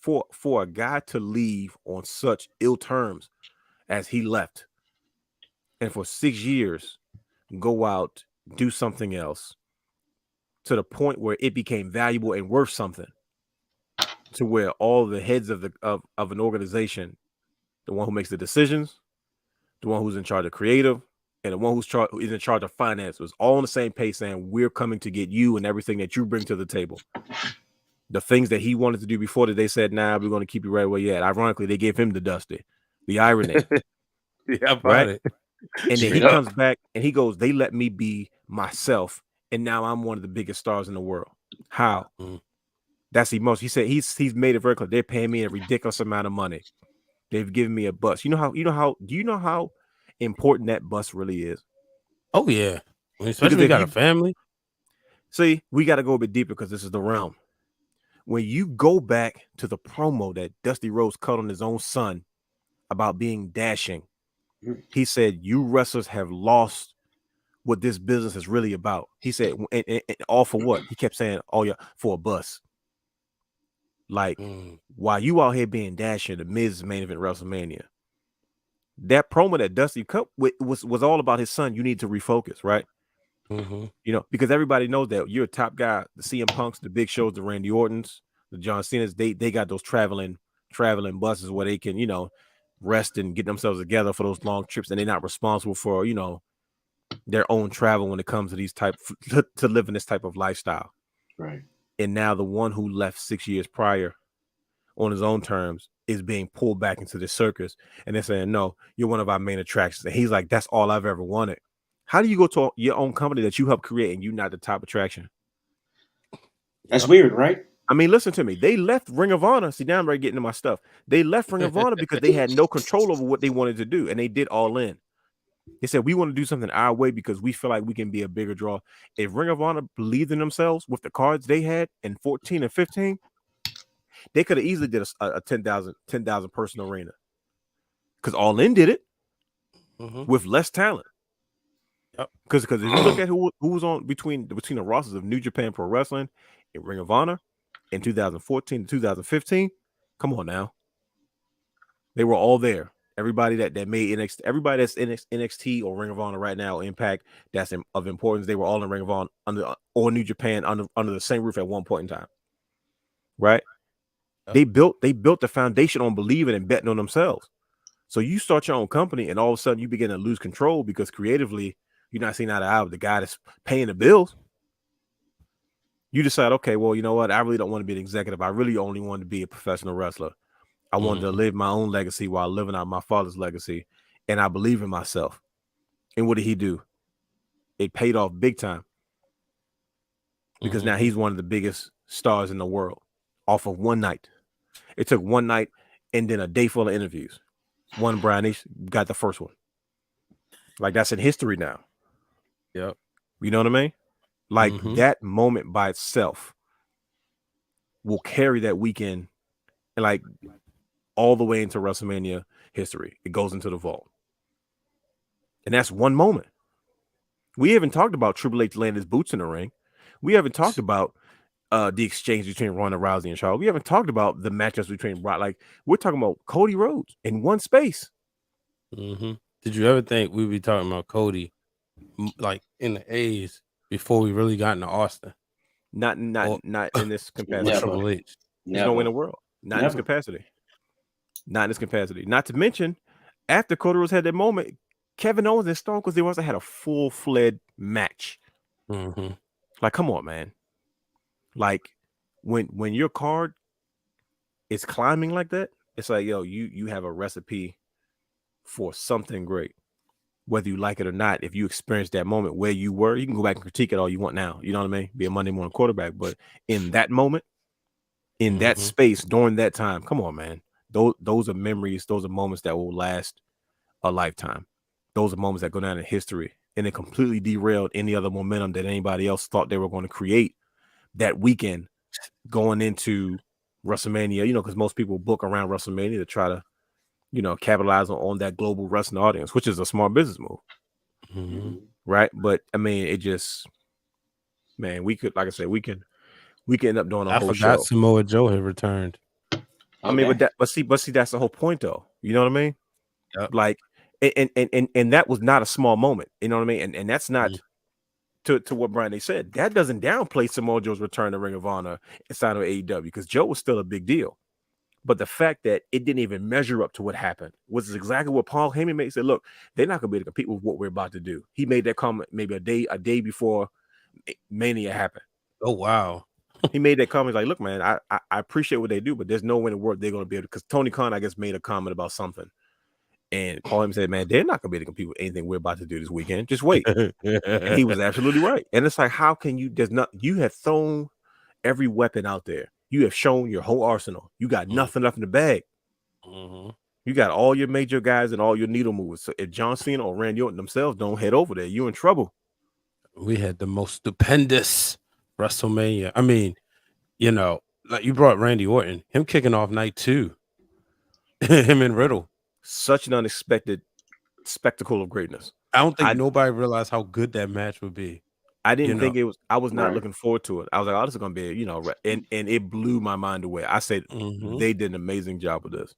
for a guy to leave on such ill terms as he left, and for 6 years go out, do something else to the point where it became valuable and worth something, to where all the heads of an organization, the one who makes the decisions, the one who's in charge of creative, and the one who is in charge of finance, was all on the same page saying, we're coming to get you and everything that you bring to the table. The things that he wanted to do before that they said, nah, we're going to keep you right where you're at. Ironically, they gave him the Dusty. The irony. Right? It. And then he comes back and he goes, they let me be myself, and now I'm one of the biggest stars in the world. How? That's emotion. He said he's made it very clear. They're paying me a ridiculous amount of money. They've given me a bus. Do you know how important that bus really is? Oh yeah. Especially if you got a family. See, we got to go a bit deeper because this is the realm. When you go back to the promo that Dusty Rhodes cut on his own son about being dashing, he said, you wrestlers have lost what this business is really about. He said, and all for what? He kept saying, oh yeah, for a bus. Like, while you out here being dashing, the Miz main event WrestleMania, that promo that Dusty cut was all about his son. You need to refocus, right? Because everybody knows that you're a top guy. The CM Punks, the Big Shows, the Randy Ortons, the John Cena's, they got those traveling buses where they can, rest and get themselves together for those long trips, and they're not responsible for, their own travel when it comes to these to living this type of lifestyle. Right. And now the one who left 6 years prior on his own terms is being pulled back into the circus, and they're saying, no, you're one of our main attractions. And he's like, that's all I've ever wanted. How do you go to your own company that you helped create and you're not the top attraction? That's weird, right? I mean, listen to me. They left Ring of Honor. See, now I'm ready getting to my stuff. They left Ring of Honor because they had no control over what they wanted to do, and they did All In. They said, we want to do something our way because we feel like we can be a bigger draw. If Ring of Honor believed in themselves with the cards they had in 14 and 15, they could have easily did a 10,000 person arena, because All In did it with less talent. Because if you look at who was on between the rosters of New Japan Pro Wrestling and Ring of Honor in 2014 to 2015, come on now, they were all there. Everybody that made NXT, everybody that's in NXT or Ring of Honor right now, Impact, that's of importance, they were all in Ring of Honor or New Japan under the same roof at one point in time, right? They built the foundation on believing and betting on themselves. So you start your own company, and all of a sudden you begin to lose control because creatively you're not seeing eye to eye with the guy that's paying the bills. You decide, okay, well, you know what? I really don't want to be an executive. I really only want to be a professional wrestler. I wanted to live my own legacy while living out my father's legacy, and I believe in myself. And what did he do? It paid off big time, because now he's one of the biggest stars in the world off of one night. It took one night and then a day full of interviews. One Brian got the first one. Like, that's in history now. Yep. You know what I mean? Like, that moment by itself will carry that weekend, and like all the way into WrestleMania history. It goes into the vault. And that's one moment. We haven't talked about Triple H landing his boots in the ring. We haven't talked about the exchange between Ronda Rousey and Charlotte. We haven't talked about the matchups between Brock. Like, we're talking about Cody Rhodes in one space. Did you ever think we'd be talking about Cody like in the A's before we really got into Austin? Not in this capacity. Triple H. There's no way in the world. Not in this capacity. Not in this capacity. Not to mention, after Cody Rhodes had that moment, Kevin Owens and Stone Cold Steve Austin had a full-fledged match. Like, come on, man. Like, when your card is climbing like that, it's like, yo, you have a recipe for something great. Whether you like it or not, if you experience that moment where you were, you can go back and critique it all you want now. You know what I mean? Be a Monday morning quarterback. But in that moment, in that space, during that time, come on, man. Those are memories. Those are moments that will last a lifetime. Those are moments that go down in history, and it completely derailed any other momentum that anybody else thought they were going to create that weekend going into WrestleMania. Because most people book around WrestleMania to try to, capitalize on that global wrestling audience, which is a smart business move, right? But I mean, it just, man, we could, like I said, we can end up doing a whole show. Samoa Joe had returned. I mean, but see, that's the whole point, though. You know what I mean? Yep. Like, and that was not a small moment. You know what I mean? And that's not to what Brian they said. That doesn't downplay Samoa Joe's return to Ring of Honor inside of AEW, because Joe was still a big deal. But the fact that it didn't even measure up to what happened was exactly what Paul Heyman made. He said, look, they're not going to be able to compete with what we're about to do. He made that comment maybe a day before Mania happened. Oh, wow. He made that comment like, look, man, I appreciate what they do, but there's no way in the world they're going to be able to, because Tony Khan, I guess, made a comment about something. And Paul Heyman said, man, they're not going to be able to compete with anything we're about to do this weekend. Just wait. And he was absolutely right. And it's like, how can you, you have thrown every weapon out there. You have shown your whole arsenal. You got nothing left in the bag. You got all your major guys and all your needle movers. So if John Cena or Randy Orton themselves don't head over there, you're in trouble. We had the most stupendous WrestleMania. I mean, like you brought Randy Orton, him kicking off night 2. Him and Riddle. Such an unexpected spectacle of greatness. I don't think nobody realized how good that match would be. I didn't think it was. I was not looking forward to it. I was like, "Oh, this is gonna be," and it blew my mind away. I said they did an amazing job with this.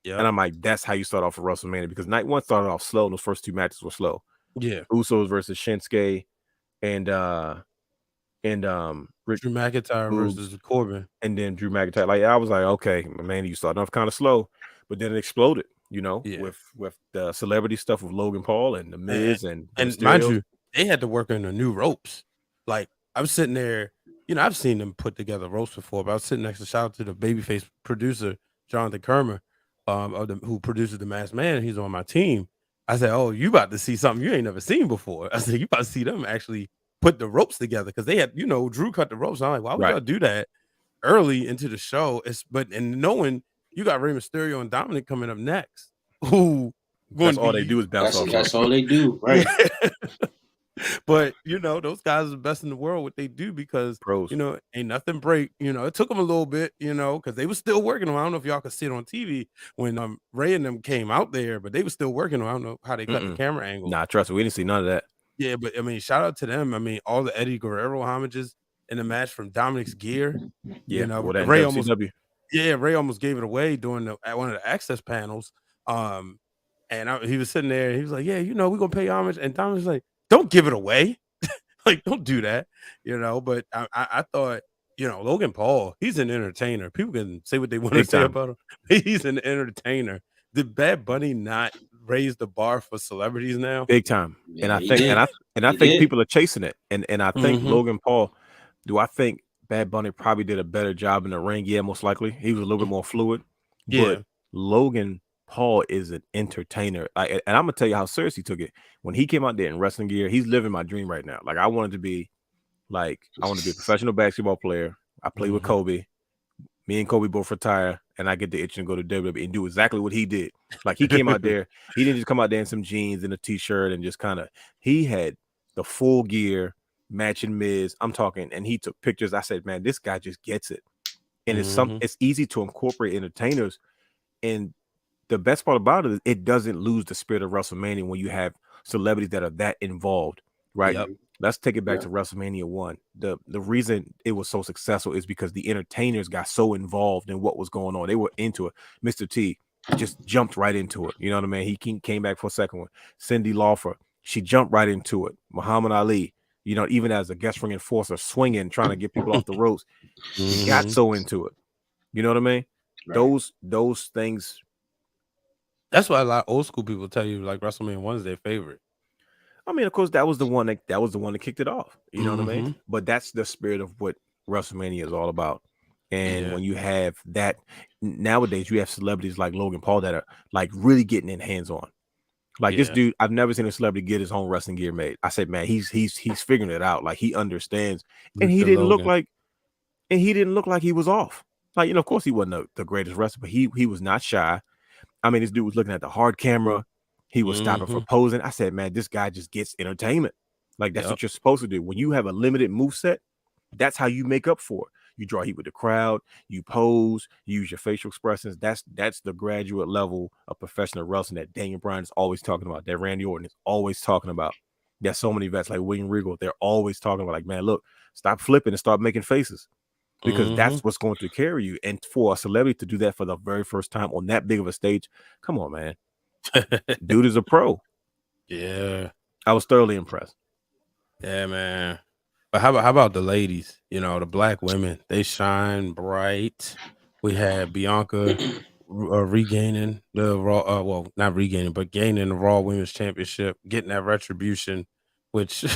Yeah. And I'm like, that's how you start off with WrestleMania, because night one started off slow, and those first 2 matches were slow. Yeah. Usos versus Shinsuke and Rick Drew McIntyre Boogs, versus Corbin. and then Drew McIntyre. Like, I was like, okay, man, you started off kind of slow, but then it exploded, Yeah. with the celebrity stuff with Logan Paul and The Miz and mind you, they had to work on the new ropes. Like, I was sitting there, I've seen them put together ropes before, but I was sitting next to, shout out to the babyface producer, Jonathan Kermer, who produces The Masked Man. He's on my team. I said, oh, you about to see something you ain't never seen before. I said, you about to see them actually put the ropes together, because they had, Drew cut the ropes. I'm like, why would y'all do that early into the show? And knowing you got Rey Mysterio and Dominic coming up next, who that's all they do is bounce off. That's all they do, right? But those guys are the best in the world what they do, because Pros. ain't nothing break. It took them a little bit, because they were still working on. I don't know if y'all could see it on TV when Ray and them came out there, but they were still working on. I don't know how they cut the camera angle. Nah, trust me, we didn't see none of that. Yeah, but I mean, shout out to them. I mean, all the Eddie Guerrero homages in the match from Dominic's gear. Yeah, Ray almost gave it away during one of the access panels. And he was sitting there and he was like, yeah, we're gonna pay homage. And Dominic's like, don't give it away. Like, don't do that. But I thought, Logan Paul, he's an entertainer. People can say what they want to say about him. He's an entertainer. Did Bad Bunny not raise the bar for celebrities now? Big time. Yeah, and I he think did. and I think people are chasing it. And I think Mhm. Logan Paul, do I think Bad Bunny probably did a better job in the ring? Yeah, most likely. He was a little bit more fluid. Yeah. But Logan Paul is an entertainer. And I'm gonna tell you how serious he took it. When he came out there in wrestling gear, he's living my dream right now. Like, I wanted to be a professional basketball player. I played with Kobe. Me and Kobe both retire, and I get the itch and go to WWE and do exactly what he did. Like, he came out there, he didn't just come out there in some jeans and a t-shirt and just he had the full gear, matching Miz. I'm talking, and he took pictures. I said, man, this guy just gets it. And it's easy to incorporate entertainers. And the best part about it is it doesn't lose the spirit of WrestleMania when you have celebrities that are that involved, right? Yep. Let's take it back to WrestleMania 1. The reason it was so successful is because the entertainers got so involved in what was going on. They were into it. Mr. T just jumped right into it. You know what I mean? He came back for a second one. Cyndi Lauper, she jumped right into it. Muhammad Ali, even as a guest ring enforcer, swinging, trying to get people off the ropes, he got so into it. You know what I mean? Right. Those things. That's why a lot of old school people tell you, like, WrestleMania 1 is their favorite. I mean, of course, that was the one that kicked it off. You know what I mean? But that's the spirit of what WrestleMania is all about. And when you have that, nowadays you have celebrities like Logan Paul that are like really getting in hands on. Like this dude, I've never seen a celebrity get his own wrestling gear made. I said, man, he's figuring it out. Like, he understands, and he didn't look like he was off. Like, of course, he wasn't the greatest wrestler, but he was not shy. I mean, this dude was looking at the hard camera. He was stopping for posing. I said, man, this guy just gets entertainment. Like, that's what you're supposed to do. When you have a limited moveset, that's how you make up for it. You draw heat with the crowd, you pose, you use your facial expressions. That's the graduate level of professional wrestling that Daniel Bryan is always talking about, that Randy Orton is always talking about. There's so many vets like William Regal, they're always talking about, like, man, look, stop flipping and start making faces. Because that's what's going to carry you. And for a celebrity to do that for the very first time on that big of a stage, come on, man. Dude is a pro. Yeah. I was thoroughly impressed. Yeah, man. But how about the ladies? The black women, they shine bright. We had Bianca regaining the Raw, well, not regaining, but gaining the Raw Women's Championship, getting that retribution, which,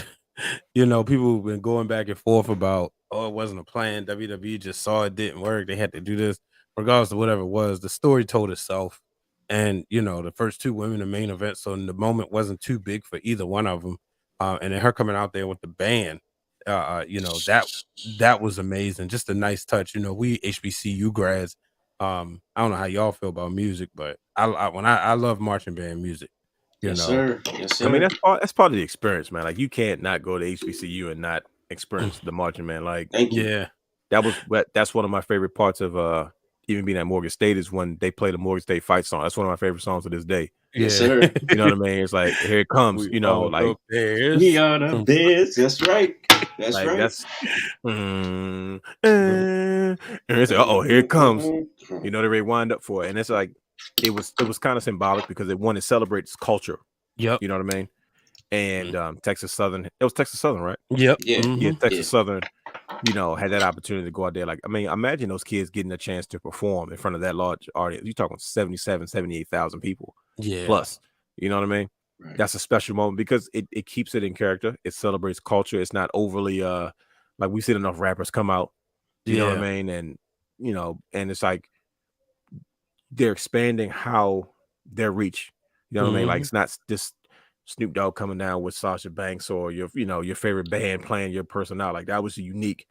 people have been going back and forth about, it wasn't a plan. WWE just saw it didn't work. They had to do this. Regardless of whatever it was, the story told itself. And, the first two women in the main event, so the moment wasn't too big for either one of them. And then her coming out there with the band, that was amazing. Just a nice touch. We HBCU grads. I don't know how y'all feel about music, but I love marching band music. Yes, sir. I mean, that's part of the experience, man. Like, you can't not go to HBCU and not experience the marching band. Like, that's one of my favorite parts of even being at Morgan State is when they play the Morgan State fight song. That's one of my favorite songs to this day. Yes, sir. You know what I mean? It's like, here it comes. We are the Bears. That's right. That's like, right. That's and it's like, here it comes. They rewind up for it, and it's like, it was kind of symbolic because it celebrates culture. Yep. You know what I mean? And Texas Southern, it was Texas Southern, right? Yep. Yeah. Yeah, Mhm. Texas Southern, had that opportunity to go out there. Like, I mean, imagine those kids getting a chance to perform in front of that large audience. You're talking 78,000 people Yeah. plus. You know what I mean? Right. That's a special moment because it keeps it in character. It celebrates culture. It's not overly like we've seen enough rappers come out. You know what I mean? And and it's like they're expanding how their reach. You know what I mean? Like, it's not just Snoop Dogg coming down with Sasha Banks or your favorite band playing your person out. Like, that was unique.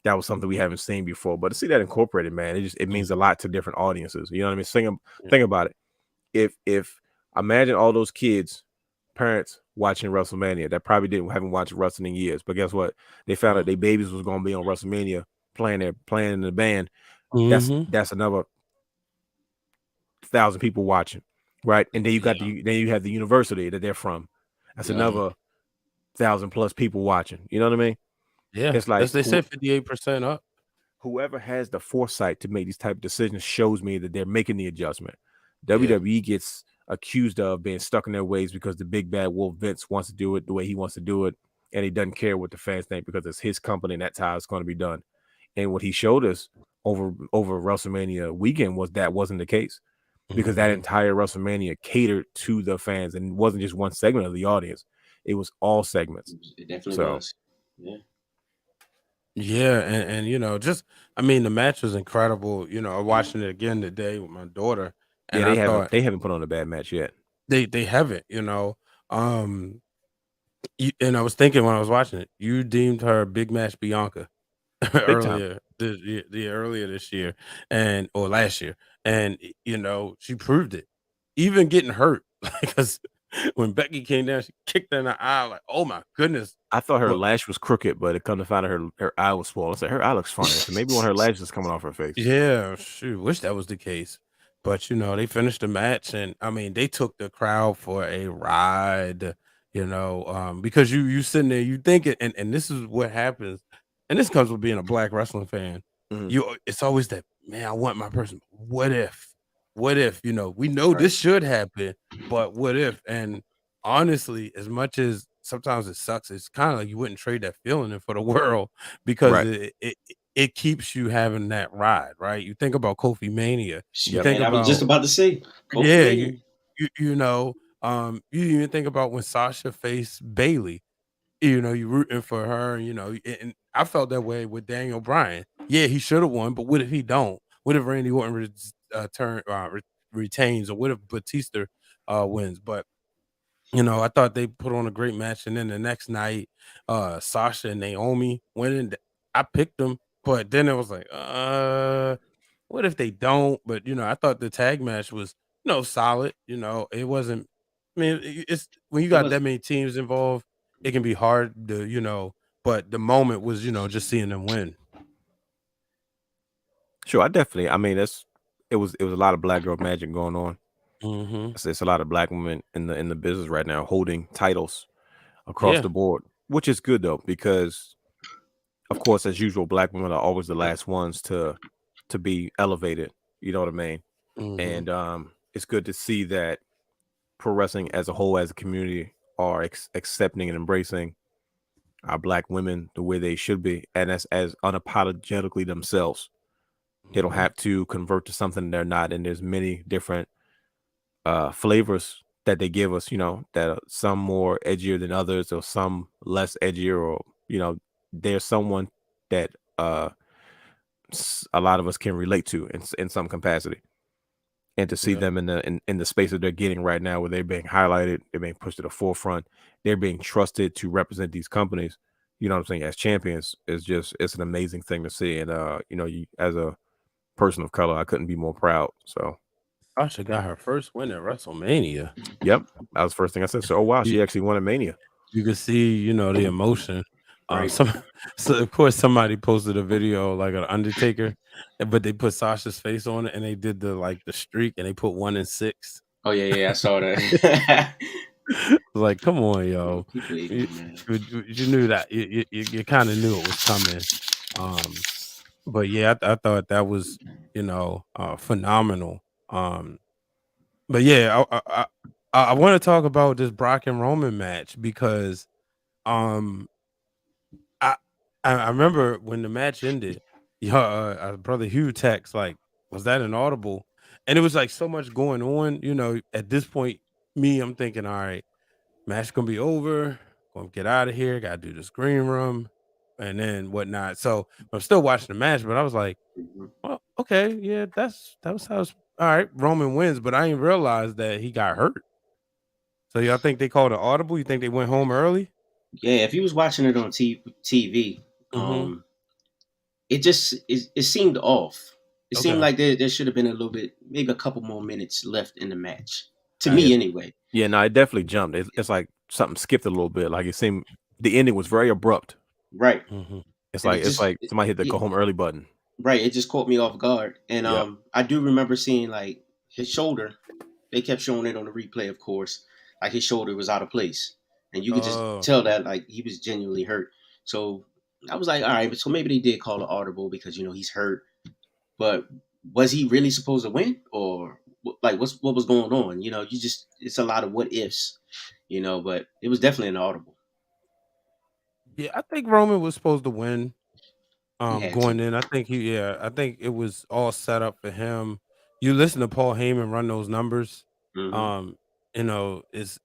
That was something we haven't seen before. But to see that incorporated, man, it means a lot to different audiences. You know what I mean? Think about it. If imagine all those kids, parents watching WrestleMania that probably haven't watched wrestling in years, but guess what? They found out their babies was going to be on WrestleMania playing in the band. That's another 1,000 people watching, right? And then you got you have the university that they're from. That's another 1,000+ people watching. You know what I mean? Yeah. It's like they said 58% up. Whoever has the foresight to make these type of decisions shows me that they're making the adjustment. WWE gets accused of being stuck in their ways because the big bad wolf Vince wants to do it the way he wants to do it, and he doesn't care what the fans think because it's his company and that's how it's going to be done. And what he showed us over WrestleMania weekend was that wasn't the case, because that entire WrestleMania catered to the fans and it wasn't just one segment of the audience. It was all segments. It definitely was. Yeah. Yeah, and just I mean the match was incredible. I'm watching it again today with my daughter, and Yeah, they haven't put on a bad match yet. They haven't. And I was thinking when I was watching it, you deemed her big match Bianca earlier this year or last year, and she proved it, even getting hurt because when Becky came down, she kicked her in the eye. Like, oh my goodness. I thought her lash was crooked, but it come to find out her eye was swollen. I said her eye looks funny. So maybe one of her lashes is coming off her face. Yeah, shoot, wish that was the case. But they finished the match, and I mean, they took the crowd for a ride. Because you sitting there, you thinking, and this is what happens, and this comes with being a black wrestling fan. It's always that, man, I want my person. What if? We know this should happen, but what if? And honestly, as much as sometimes it sucks, it's kind of like you wouldn't trade that feeling in for the world, because it keeps you having that ride, right? You think about Kofi Mania. You think I was just about to say. You even think about when Sasha faced Bailey. You rooting for her. And I felt that way with Daniel Bryan. Yeah, he should have won, but what if he don't? What if Randy Orton retains, or what if Batista wins? But I thought they put on a great match, and then the next night, Sasha and Naomi winning. I picked them, but then it was like, what if they don't? But I thought the tag match was solid. It wasn't. I mean, it's when you got that many teams involved, it can be hard to But the moment was just seeing them win. Sure, I mean, it was a lot of black girl magic going on. It's a lot of black women in the business right now holding titles across the board, which is good though, because of course, as usual, black women are always the last ones to be elevated. You know what I mean? And it's good to see that pro wrestling as a whole, as a community, are accepting and embracing our black women the way they should be, and as unapologetically themselves. They don't have to convert to something they're not, and there's many different flavors that they give us, that are some more edgier than others, or some less edgier, or there's someone that a lot of us can relate to in some capacity. And to see them in the space that they're getting right now, where they're being highlighted, they're being pushed to the forefront, they're being trusted to represent these companies, you know what I'm saying, as champions, it's an amazing thing to see. And you, as a person of color, I couldn't be more proud. So Sasha got her first win at WrestleMania. Yep, that was the first thing I said. So, oh wow, she actually won at Mania. You could see, the emotion. So of course somebody posted a video like an Undertaker, but they put Sasha's face on it, and they did the streak, and they put 1 and 6. Oh yeah, I saw that. Like, come on, yo. You knew that. You kind of knew it was coming. But yeah, I thought that was phenomenal. But yeah, I want to talk about this Brock and Roman match because um I I remember when the match ended, your brother Hugh text like, was that an audible? And it was like so much going on, at this point, I'm thinking, all right, match gonna be over, gonna get out of here, gotta do this green room, and then whatnot. So I'm still watching the match, but I was like, Mhm. well, okay, yeah, that was how it's all right. Roman wins, but I didn't realize that he got hurt. So y'all think they called an audible? You think they went home early? Yeah, if you was watching it on TV, Mm-hmm. it seemed off. It seemed Okay. like there should have been a little bit, maybe a couple more minutes left in the match. To Got me, Yeah, you. anyway. yeah. No, it definitely jumped. It's like something skipped a little bit. Like it seemed the ending was very abrupt. Right. Mm-hmm. It's And like it's like somebody hit the go home early button. right. It just caught me off guard. And Yep. I do remember seeing like his shoulder. They kept showing it on the replay, of course. Like his shoulder was out of place, and you could just Oh, tell that like he was genuinely hurt. So I was like, all right, so maybe they did call an audible because he's hurt. But was he really supposed to win, or like what was going on? It's a lot of what ifs. But it was definitely an audible. yeah. I think Roman was supposed to win. He had to. Going in, I think it was all set up for him. You listen to Paul Heyman run those numbers. Hmm. Um, it's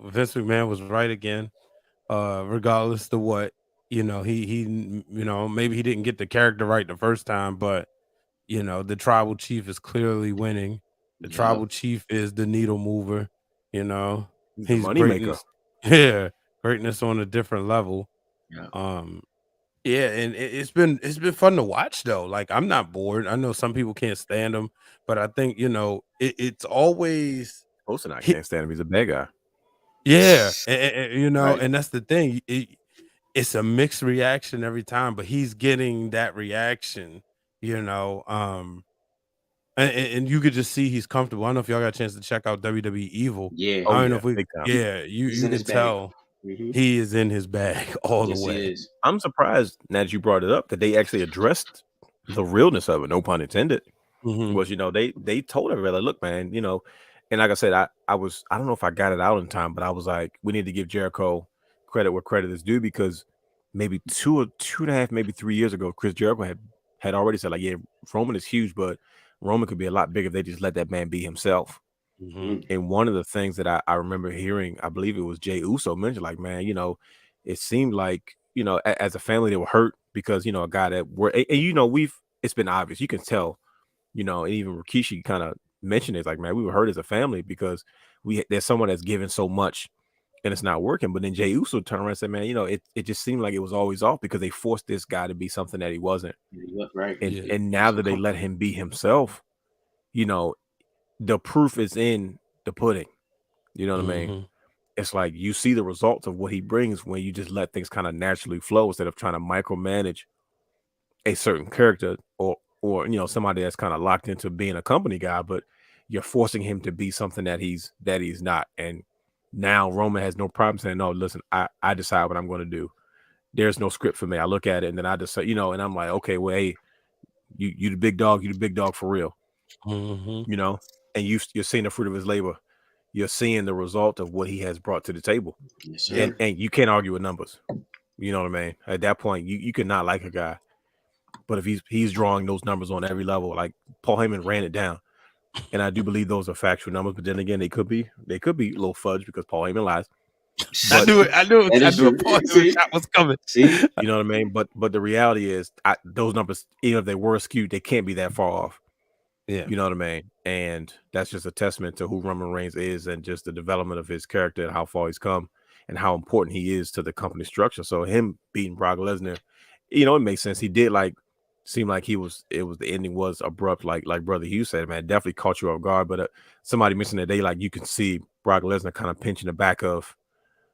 Vince McMahon was right again. Regardless to what maybe he didn't get the character right the first time, but the tribal chief is clearly winning. The Yep. tribal chief is the needle mover. You know, He's the he's moneymaker. greatness. Yeah, greatness on a different level. Yeah. Um, yeah, and it's been fun to watch though. Like I'm not bored. I know some people can't stand him, but I think it's always Poston, I he, can't stand him. He's a bad guy. yeah, Right. and that's the thing. It's a mixed reaction every time, but he's getting that reaction. You know, and you could just see he's comfortable. I don't know if y'all got a chance to check out WWE Evil. Yeah. Oh I don't know yeah, if we, big time. yeah, He's you in his can bag. tell Hmm. he is in his bag all the Yes, he way. is. I'm surprised now that you brought it up that they actually addressed the realness of it. No pun intended. Hmm. Was they told everybody, look, man, and like I said, I don't know if I got it out in time, but I was like, we need to give Jericho credit where credit is due because maybe two and a half, maybe 3 years ago, Chris Jericho had already said like, yeah, Roman is huge, but Roman could be a lot bigger if they just let that man be himself. Hmm. Mm. And one of the things that I remember hearing, I believe it was Jey Uso mentioned, like, man, it seemed like, as a family they were hurt because, a guy that were, and it's been obvious. You can tell, and even Rikishi kind of mentioned it, like, man, we were hurt as a family because there's someone that's given so much and it's not working. But then Jey Uso turned around and said, man, it just seemed like it was always off because they forced this guy to be something that he wasn't. Right. And Yeah. and now that they let him be himself, you know, the proof is in the pudding. You know what I mean? Hmm. It's like you see the results of what he brings when you just let things kind of naturally flow instead of trying to micromanage a certain character or somebody that's kind of locked into being a company guy, but you're forcing him to be something that he's not. And now Roman has no problem saying, no, listen, I decide what I'm going to do. There's no script for me. I look at it and then I decide, and I'm like, okay, well, hey, you the big dog, for real, Hmm. and you're seeing the fruit of his labor. You're seeing the result of what he has brought to the table. Yes, sir. Yeah. And you can't argue with numbers. You know what I mean? At that point, you could not like a guy. But if he's drawing those numbers on every level, like Paul Heyman ran it down. And I do believe those are factual numbers, but then again, they could be a little fudge because Paul Heyman lies. I But knew it. I knew That it. I is knew a true. part of See? the shot was coming. See? you know what I mean? But the reality is those numbers, even if they were skewed, they can't be that far off. Yeah. You know what I mean? And that's just a testament to who Roman Reigns is and just the development of his character and how far he's come and how important he is to the company structure. So him beating Brock Lesnar, it makes sense. He did seem like the ending was abrupt, like Brother Hugh said, man, definitely caught you off guard. But somebody mentioned that you can see Brock Lesnar kind of pinching the back of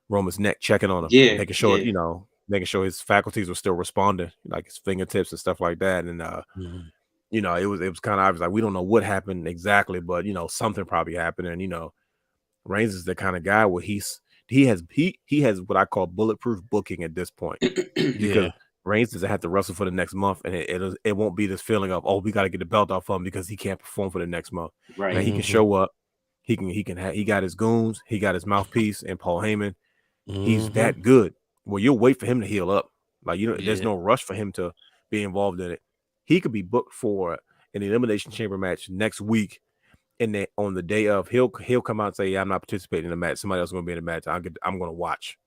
Roman's neck, checking on him, Yeah. making sure, Yeah. making sure his faculties were still responding, like his fingertips and stuff like that. And Mhm. it was kind of obvious, like we don't know what happened exactly, but something probably happened. And Reigns is the kind of guy where he has what I call bulletproof booking at this point. Because Yeah. Reigns doesn't have to wrestle for the next month, and it won't be this feeling of, oh, we got to get the belt off of him because he can't perform for the next month. Right. Man, he can show up. He got his goons. He got his mouthpiece and Paul Heyman. He's that good. Well, you'll wait for him to heal up. Like, there's no rush for him to be involved in it. He could be booked for an Elimination Chamber match next week, and on the day of, he'll come out and say, yeah, I'm not participating in the match. Somebody else is going to be in the match. I'm going to watch.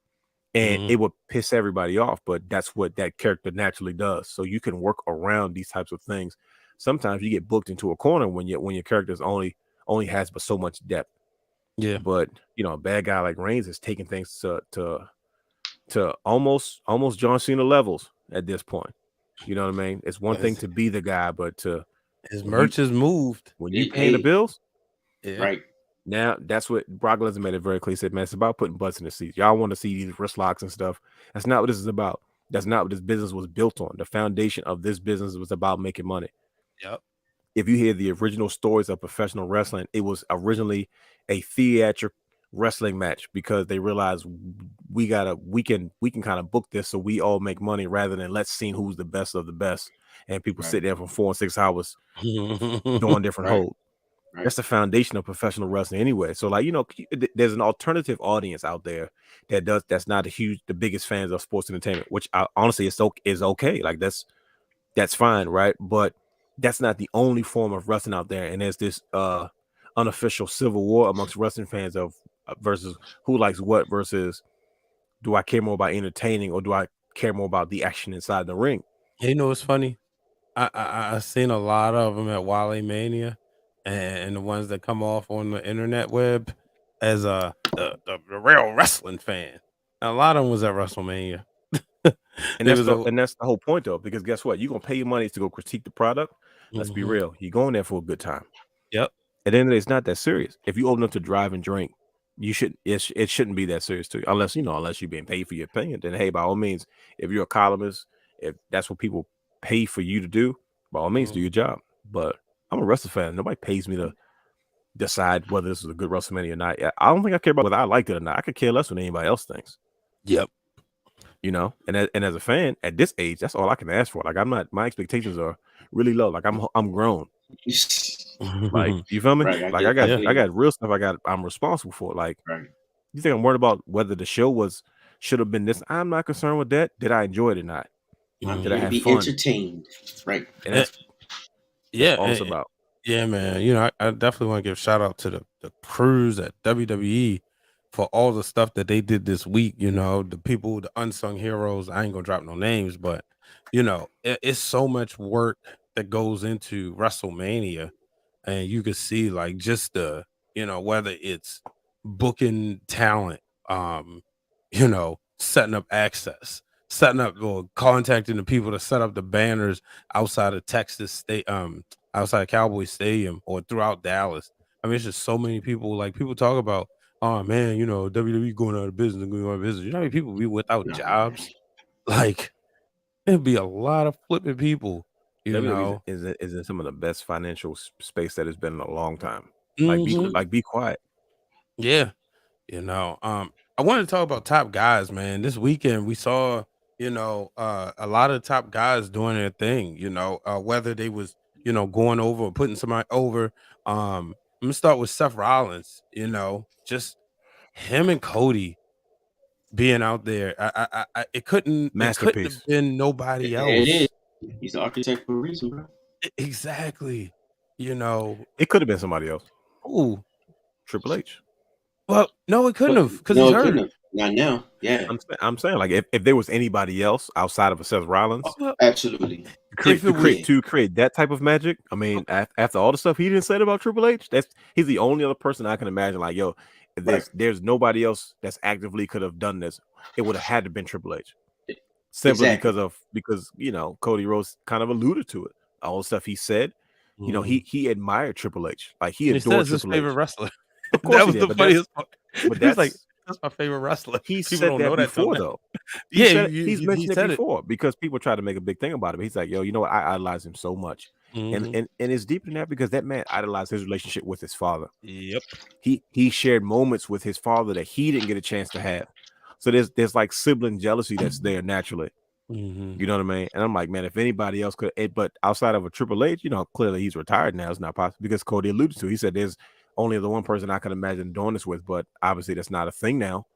And it would piss everybody off, but that's what that character naturally does. So you can work around these types of things. Sometimes you get booked into a corner when your character's only has but so much depth. Yeah. But a bad guy like Reigns is taking things to almost John Cena levels at this point. You know what I mean? It's one thing to be the guy, but his merch is moved when you pay the bills. Yeah. Right. Now that's what Brock Lesnar made it very clear. He said, man, it's about putting butts in the seats. Y'all want to see these wrist locks and stuff. That's not what this is about. That's not what this business was built on. The foundation of this business was about making money. Yep. If you hear the original stories of professional wrestling, it was originally a theatric wrestling match because they realized we can kind of book this so we all make money rather than let's see who's the best of the best. And people sit there for 4 and 6 hours doing different holds. Right. That's the foundation of professional wrestling anyway. So there's an alternative audience out there that's not the biggest fans of sports entertainment, which honestly is okay. Like that's fine, right? But that's not the only form of wrestling out there. And there's this unofficial civil war amongst wrestling fans of versus who likes what versus do I care more about entertaining or do I care more about the action inside the ring? You know what's funny? I seen a lot of them at Wale Mania. And the ones that come off on the internet web as the real wrestling fan. And a lot of them was at WrestleMania. And that's the whole point, though, because guess what? You're going to pay your money to go critique the product. Let's be real. You're going there for a good time. Yep. At the end of the day, it's not that serious. If you open up to drive and drink, it shouldn't be that serious to you. Unless you're being paid for your opinion. Then, hey, by all means, if you're a columnist, if that's what people pay for you to do, by all means, do your job. But I'm a wrestling fan. Nobody pays me to decide whether this is a good WrestleMania or not. I don't think I care about whether I liked it or not. I could care less what anybody else thinks. Yep. And as a fan at this age, that's all I can ask for. Like my expectations are really low. Like I'm grown. Like, you feel me? Right, I got real stuff I'm responsible for. Like, you think I'm worried about whether the show should have been this? I'm not concerned with that. Did I enjoy it or not? Did I have fun? Entertained? Right. And that's all it's about. Yeah, man. I definitely want to give a shout out to the crews at WWE for all the stuff that they did this week. The people, the unsung heroes. I ain't gonna drop no names, but it's so much work that goes into WrestleMania, and you can see like just the whether it's booking talent, setting up access, setting up or contacting the people to set up the banners outside of Texas State, outside Cowboy Stadium or throughout Dallas. I mean, it's just so many people. Like, people talk about, oh man, WWE going out of business and going out of business. You know how many people be without jobs? Like, it'd be a lot of flipping people. WWE is in some of the best financial space that it's been in a long time. Like, be quiet. Yeah. I wanted to talk about top guys, man. This weekend we saw, a lot of top guys doing their thing, whether they was, going over or putting somebody over. I'm gonna start with Seth Rollins, just him and Cody being out there. It couldn't have been nobody else. It is. He's the architect for a reason, bro. Exactly. It could have been somebody else. Ooh, Triple H. Well, no, it couldn't have because he's hurt. Not now. Yeah, I'm saying, like, if there was anybody else outside of a Seth Rollins, absolutely, create that type of magic. I mean, after all the stuff he didn't say about Triple H, he's the only other person I can imagine. Like, yo, if there's nobody else that's actively could have done this, it would have had to been Triple H. Simply because Cody Rhodes kind of alluded to it. All the stuff he said, he admired Triple H. Like, he adored Triple H. His favorite wrestler. Of course, that was the funniest part. But that's like, that's my favorite wrestler. He said that before, though. He's mentioned it before because people try to make a big thing about him. He's like, yo, I idolize him so much, and it's deeper than that because that man idolized his relationship with his father. Yep, he shared moments with his father that he didn't get a chance to have. So there's like sibling jealousy that's there naturally. Mhm. You know what I mean? And I'm like, man, if anybody else could, but outside of a Triple H, clearly he's retired now. It's not possible because Cody alluded to. He said there's only the one person I can imagine doing this with, but obviously that's not a thing now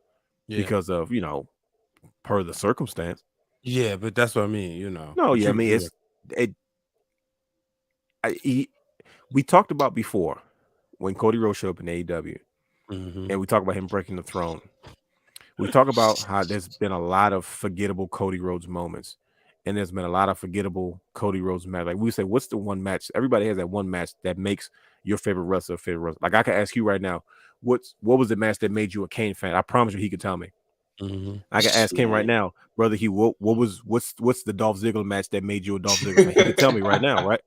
Yeah. because of per the circumstance. Yeah, but that's what I mean. No, But yeah, I mean we talked about before when Cody Rhodes showed up in AEW, Mhm. and we talked about him breaking the throne. We talk about how there's been a lot of forgettable Cody Rhodes moments, and there's been a lot of forgettable Cody Rhodes match. Like we say, what's the one match? Everybody has that one match that makes your favorite wrestler a favorite wrestler. Like I can ask you right now, what was the match that made you a Kane fan? I promise you, he could tell me. Mhm. I can ask him right now, brother. What's the Dolph Ziggler match that made you a Dolph Ziggler fan? He could tell me right now, right?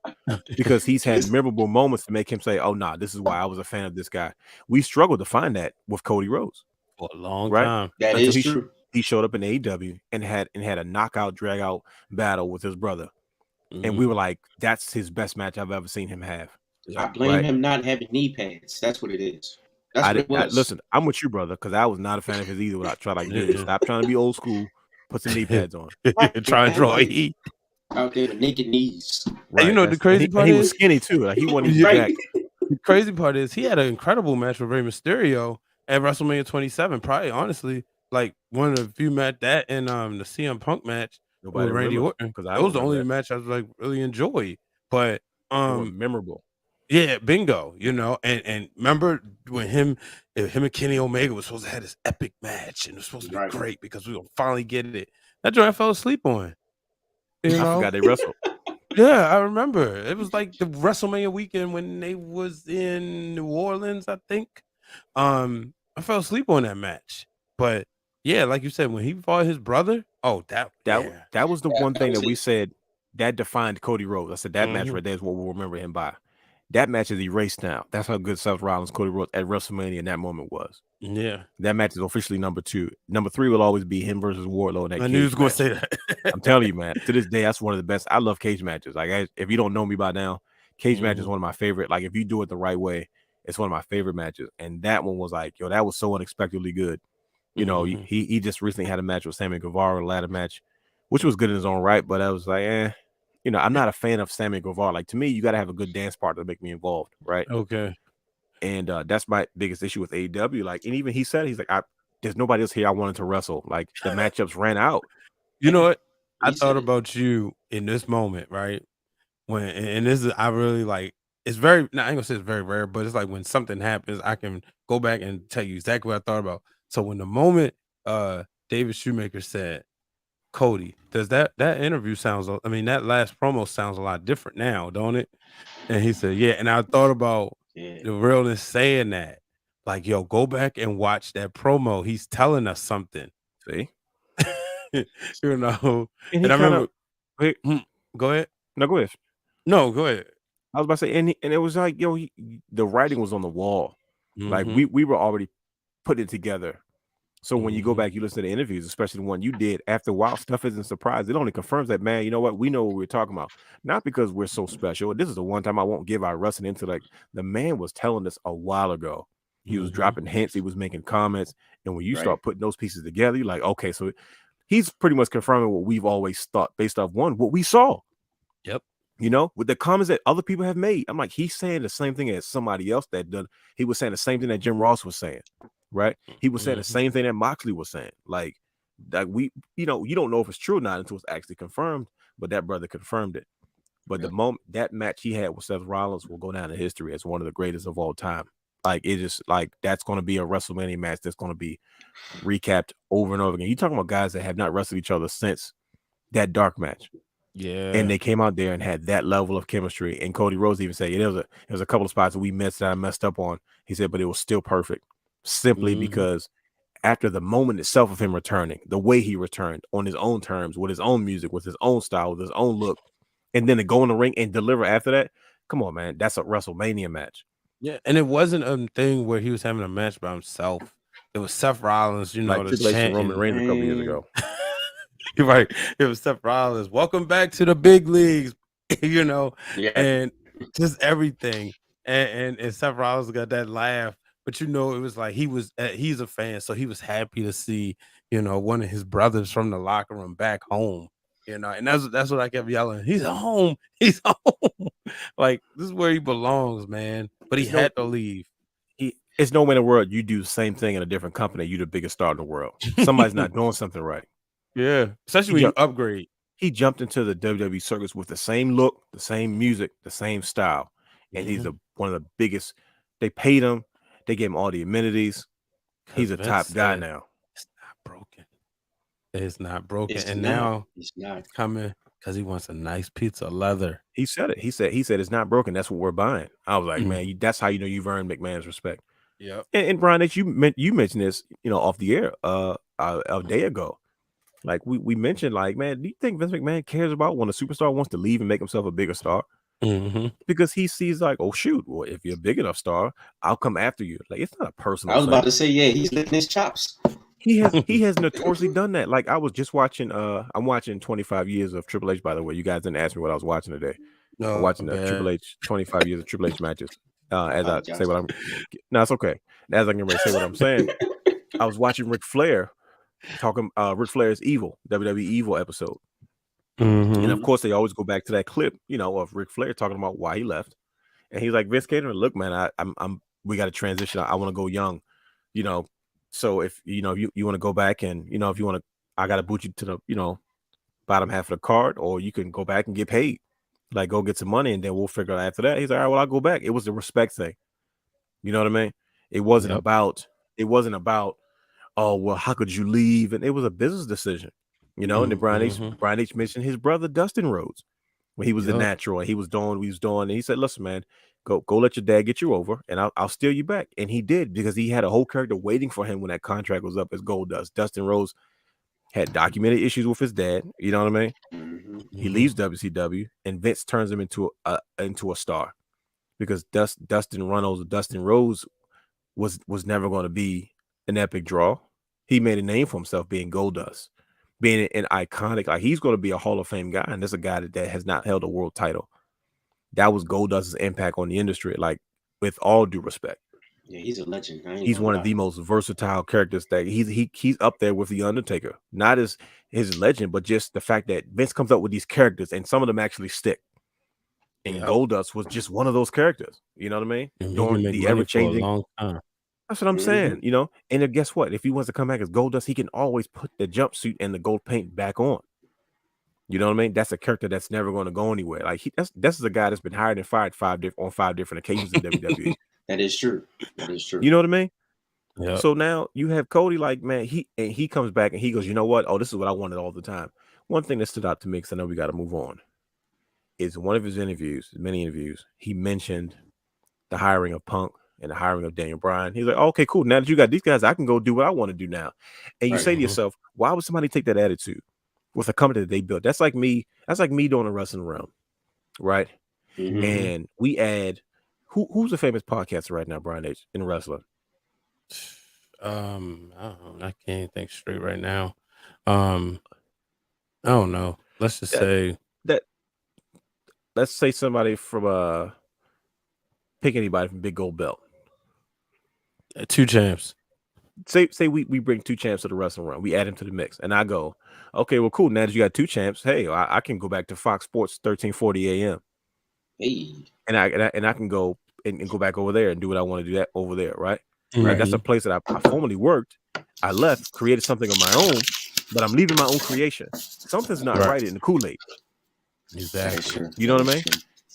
Because he's had memorable moments to make him say, "Oh, nah, this is why I was a fan of this guy." We struggled to find that with Cody Rhodes For a long right? time. That Until is true. he showed up in AEW and had a knockout, drag out battle with his brother, and we were like, "That's his best match I've ever seen him have." I blame Right? him not having knee pads. That's what it is. That's what it was. Listen, I'm with you, brother, because I was not a fan of his either. When I tried, like, dude, stop trying to be old school. Put some knee pads on. Try and draw heat. Out there with naked knees. Right. And the crazy part he is was skinny too. Like he wasn't even Right. jacked. The crazy part is he had an incredible match with Rey Mysterio at WrestleMania 27. Probably, honestly, like one of the few match that and the CM Punk match Nobody with Randy remembers Orton. because That was the only match I was like really enjoy. But they were memorable. yeah, bingo. And remember when him and Kenny Omega was supposed to have this epic match and it was supposed to be great because we gonna finally get it. That joint I fell asleep on. I forgot they wrestled. Yeah, I remember. It was like the WrestleMania weekend when they was in New Orleans, I think. I fell asleep on that match. But yeah, like you said, when he fought his brother, that was the one thing that we said that defined Cody Rhodes. I said that match right there is what we'll remember him by. That match is erased now. That's how good Seth Rollins, Cody Rhodes at WrestleMania in that moment was. Yeah. That match is officially number 2. Number 3 will always be him versus Wardlow. I knew he was going to say that. I'm telling you, man. To this day, that's one of the best. I love cage matches. Like, if you don't know me by now, cage match is one of my favorite. Like, if you do it the right way, it's one of my favorite matches. And that one was like, that was so unexpectedly good. He just recently had a match with Sammy Guevara, a ladder match, which was good in his own right. But I was like, I'm not a fan of Sammy Guevara. Like, to me, you got to have a good dance partner to make me involved, right? Okay. And that's my biggest issue with AEW. Like, and even he said, he's like, there's nobody else here I wanted to wrestle. Like, the matchups ran out. You know what? I thought about you in this moment, right? And this is, I really like, it's very, I ain't gonna say it's very rare, but it's like when something happens, I can go back and tell you exactly what I thought about. So when the moment David Shoemaker said, Cody, does that interview that last promo sounds a lot different now, don't it? And he said, yeah. And I thought about the realness saying that. Like, yo, go back and watch that promo. He's telling us something. See? And And I remember. Go ahead. No, go ahead. No, go ahead. I was about to say, and it was like, the writing was on the wall. Like we were already putting it together. So when you go back, you listen to the interviews, especially the one you did, after a while, stuff isn't surprised. It only confirms that, man, you know what? We know what we're talking about. Not because we're so special. This is the one time I won't give our wrestling intellect. The man was telling us a while ago. He was dropping hints. He was making comments. And when you start putting those pieces together, you're like, okay, so he's pretty much confirming what we've always thought based off what we saw. Yep. With the comments that other people have made. I'm like, he's saying the same thing as somebody else that done. He was saying the same thing that Jim Ross was saying. Right? He was saying the same thing that Moxley was saying. Like that you don't know if it's true or not until it's actually confirmed, but that brother confirmed it. But the moment that match he had with Seth Rollins will go down in history as one of the greatest of all time. Like it just like that's going to be a WrestleMania match that's going to be recapped over and over again. You talking about guys that have not wrestled each other since that dark match. Yeah. And they came out there and had that level of chemistry. And Cody Rhodes even said, there was a couple of spots that we missed that I messed up on. He said, but it was still perfect. Simply because after the moment itself of him returning, the way he returned on his own terms, with his own music, with his own style, with his own look, and then to go in the ring and deliver after that, come on, man, that's a WrestleMania match. Yeah, and it wasn't a thing where he was having a match by himself. It was Seth Rollins, like Triple H and Roman Reigns a couple years ago. You're right. It was Seth Rollins. Welcome back to the big leagues, and just everything. And Seth Rollins got that laugh. But it was like he's a fan, so he was happy to see, one of his brothers from the locker room back home. You know, and that's what I kept yelling. He's home. He's home. Like, this is where he belongs, man. But he had to leave. It's nowhere in the world you do the same thing in a different company. You the biggest star in the world. Somebody's not doing something right. Yeah, especially when you upgrade. He jumped into the WWE circus with the same look, the same music, the same style, and he's one of the biggest. They paid him. They gave him all the amenities. He's a top guy now. It's not broken. It's not broken, It's and not. now It's not. it's coming because he wants a nice piece of leather. He said it. He said it's not broken. That's what we're buying. I was like, man, that's how you know you've earned McMahon's respect. Yep. And Brian, you mentioned this, off the air a day ago. Like we mentioned, like, man, do you think Vince McMahon cares about when a superstar wants to leave and make himself a bigger star? Because he sees like, oh shoot, well, if you're a big enough star, I'll come after you. Like, it's not a personal. I was about to say, yeah, he's licking his chops. He has notoriously done that. Like, I was just watching. I'm watching 25 years of Triple H. By the way, you guys didn't ask me what I was watching today. I'm watching the Triple H 25 years of Triple H matches. As I say what I'm. No, it's okay. As I can say what I'm saying, I was watching Ric Flair talking. Ric Flair's Evil WWE Evil episode, and of course they always go back to that clip, of Ric Flair talking about why he left, and he's like, Vince Cater, look, man, we got to transition. I want to go young, So if you want to go back and if you want to, I got to boot you to the bottom half of the card, or you can go back and get paid. Like, go get some money, and then we'll figure it out after that. He's like, all right, well, I'll go back. It was the respect thing. You know what I mean? It wasn't about, oh, well, how could you leave? And it was a business decision, And then Brian H mentioned his brother, Dustin Rhodes, when he was the natural, and he was doing, and he said, listen, man, go let your dad get you over, and I'll steal you back. And he did, because he had a whole character waiting for him when that contract was up as Goldust. Dustin Rhodes had documented issues with his dad. You know what I mean? He leaves WCW, and Vince turns him into a star, because Dustin Rhodes was never going to be an epic draw. He made a name for himself being Goldust, being an iconic. Like, he's going to be a Hall of Fame guy, and that's a guy that has not held a world title. That was Goldust's impact on the industry. Like, with all due respect. Yeah, he's a legend. He's one of the most versatile characters. That he's up there with the Undertaker. Not as his legend, but just the fact that Vince comes up with these characters, and some of them actually stick. And Goldust was just one of those characters. You know what I mean? During the ever-changing. Long time. That's what I'm saying. And then guess what? If he wants to come back as Goldust, he can always put the jumpsuit and the gold paint back on. You know what I mean? That's a character that's never going to go anywhere. Like, that's a guy that's been hired and fired on 5 different occasions in WWE. That is true. That is true. You know what I mean? Yep. So now you have Cody, like, man, he comes back and he goes, you know what? Oh, this is what I wanted all the time. One thing that stood out to me, because I know we got to move on, is one of his interviews, many interviews, he mentioned the hiring of Punk and the hiring of Daniel Bryan. He's like, oh, okay, cool. Now that you got these guys, I can go do what I want to do now. And you say to yourself, why would somebody take that attitude with a company that they built? That's like me doing a wrestling realm, right? And we add who's a famous podcaster right now, Brian H, in wrestling? I don't know. I can't think straight right now. I don't know. Let's just say that. Let's say somebody from pick anybody from Big Gold Belt. 2 champs. Say we bring 2 champs to the wrestling realm. We add him to the mix, and I go, okay, well, cool. Now that you got 2 champs, hey, I can go back to Fox Sports 1340 AM. Hey. And I can go and go back over there and do what I want to do that over there, right? Right. That's a place that I formerly worked. I left, created something of my own, but I'm leaving my own creation. Something's not right in the Kool-Aid. Exactly. You know what I mean?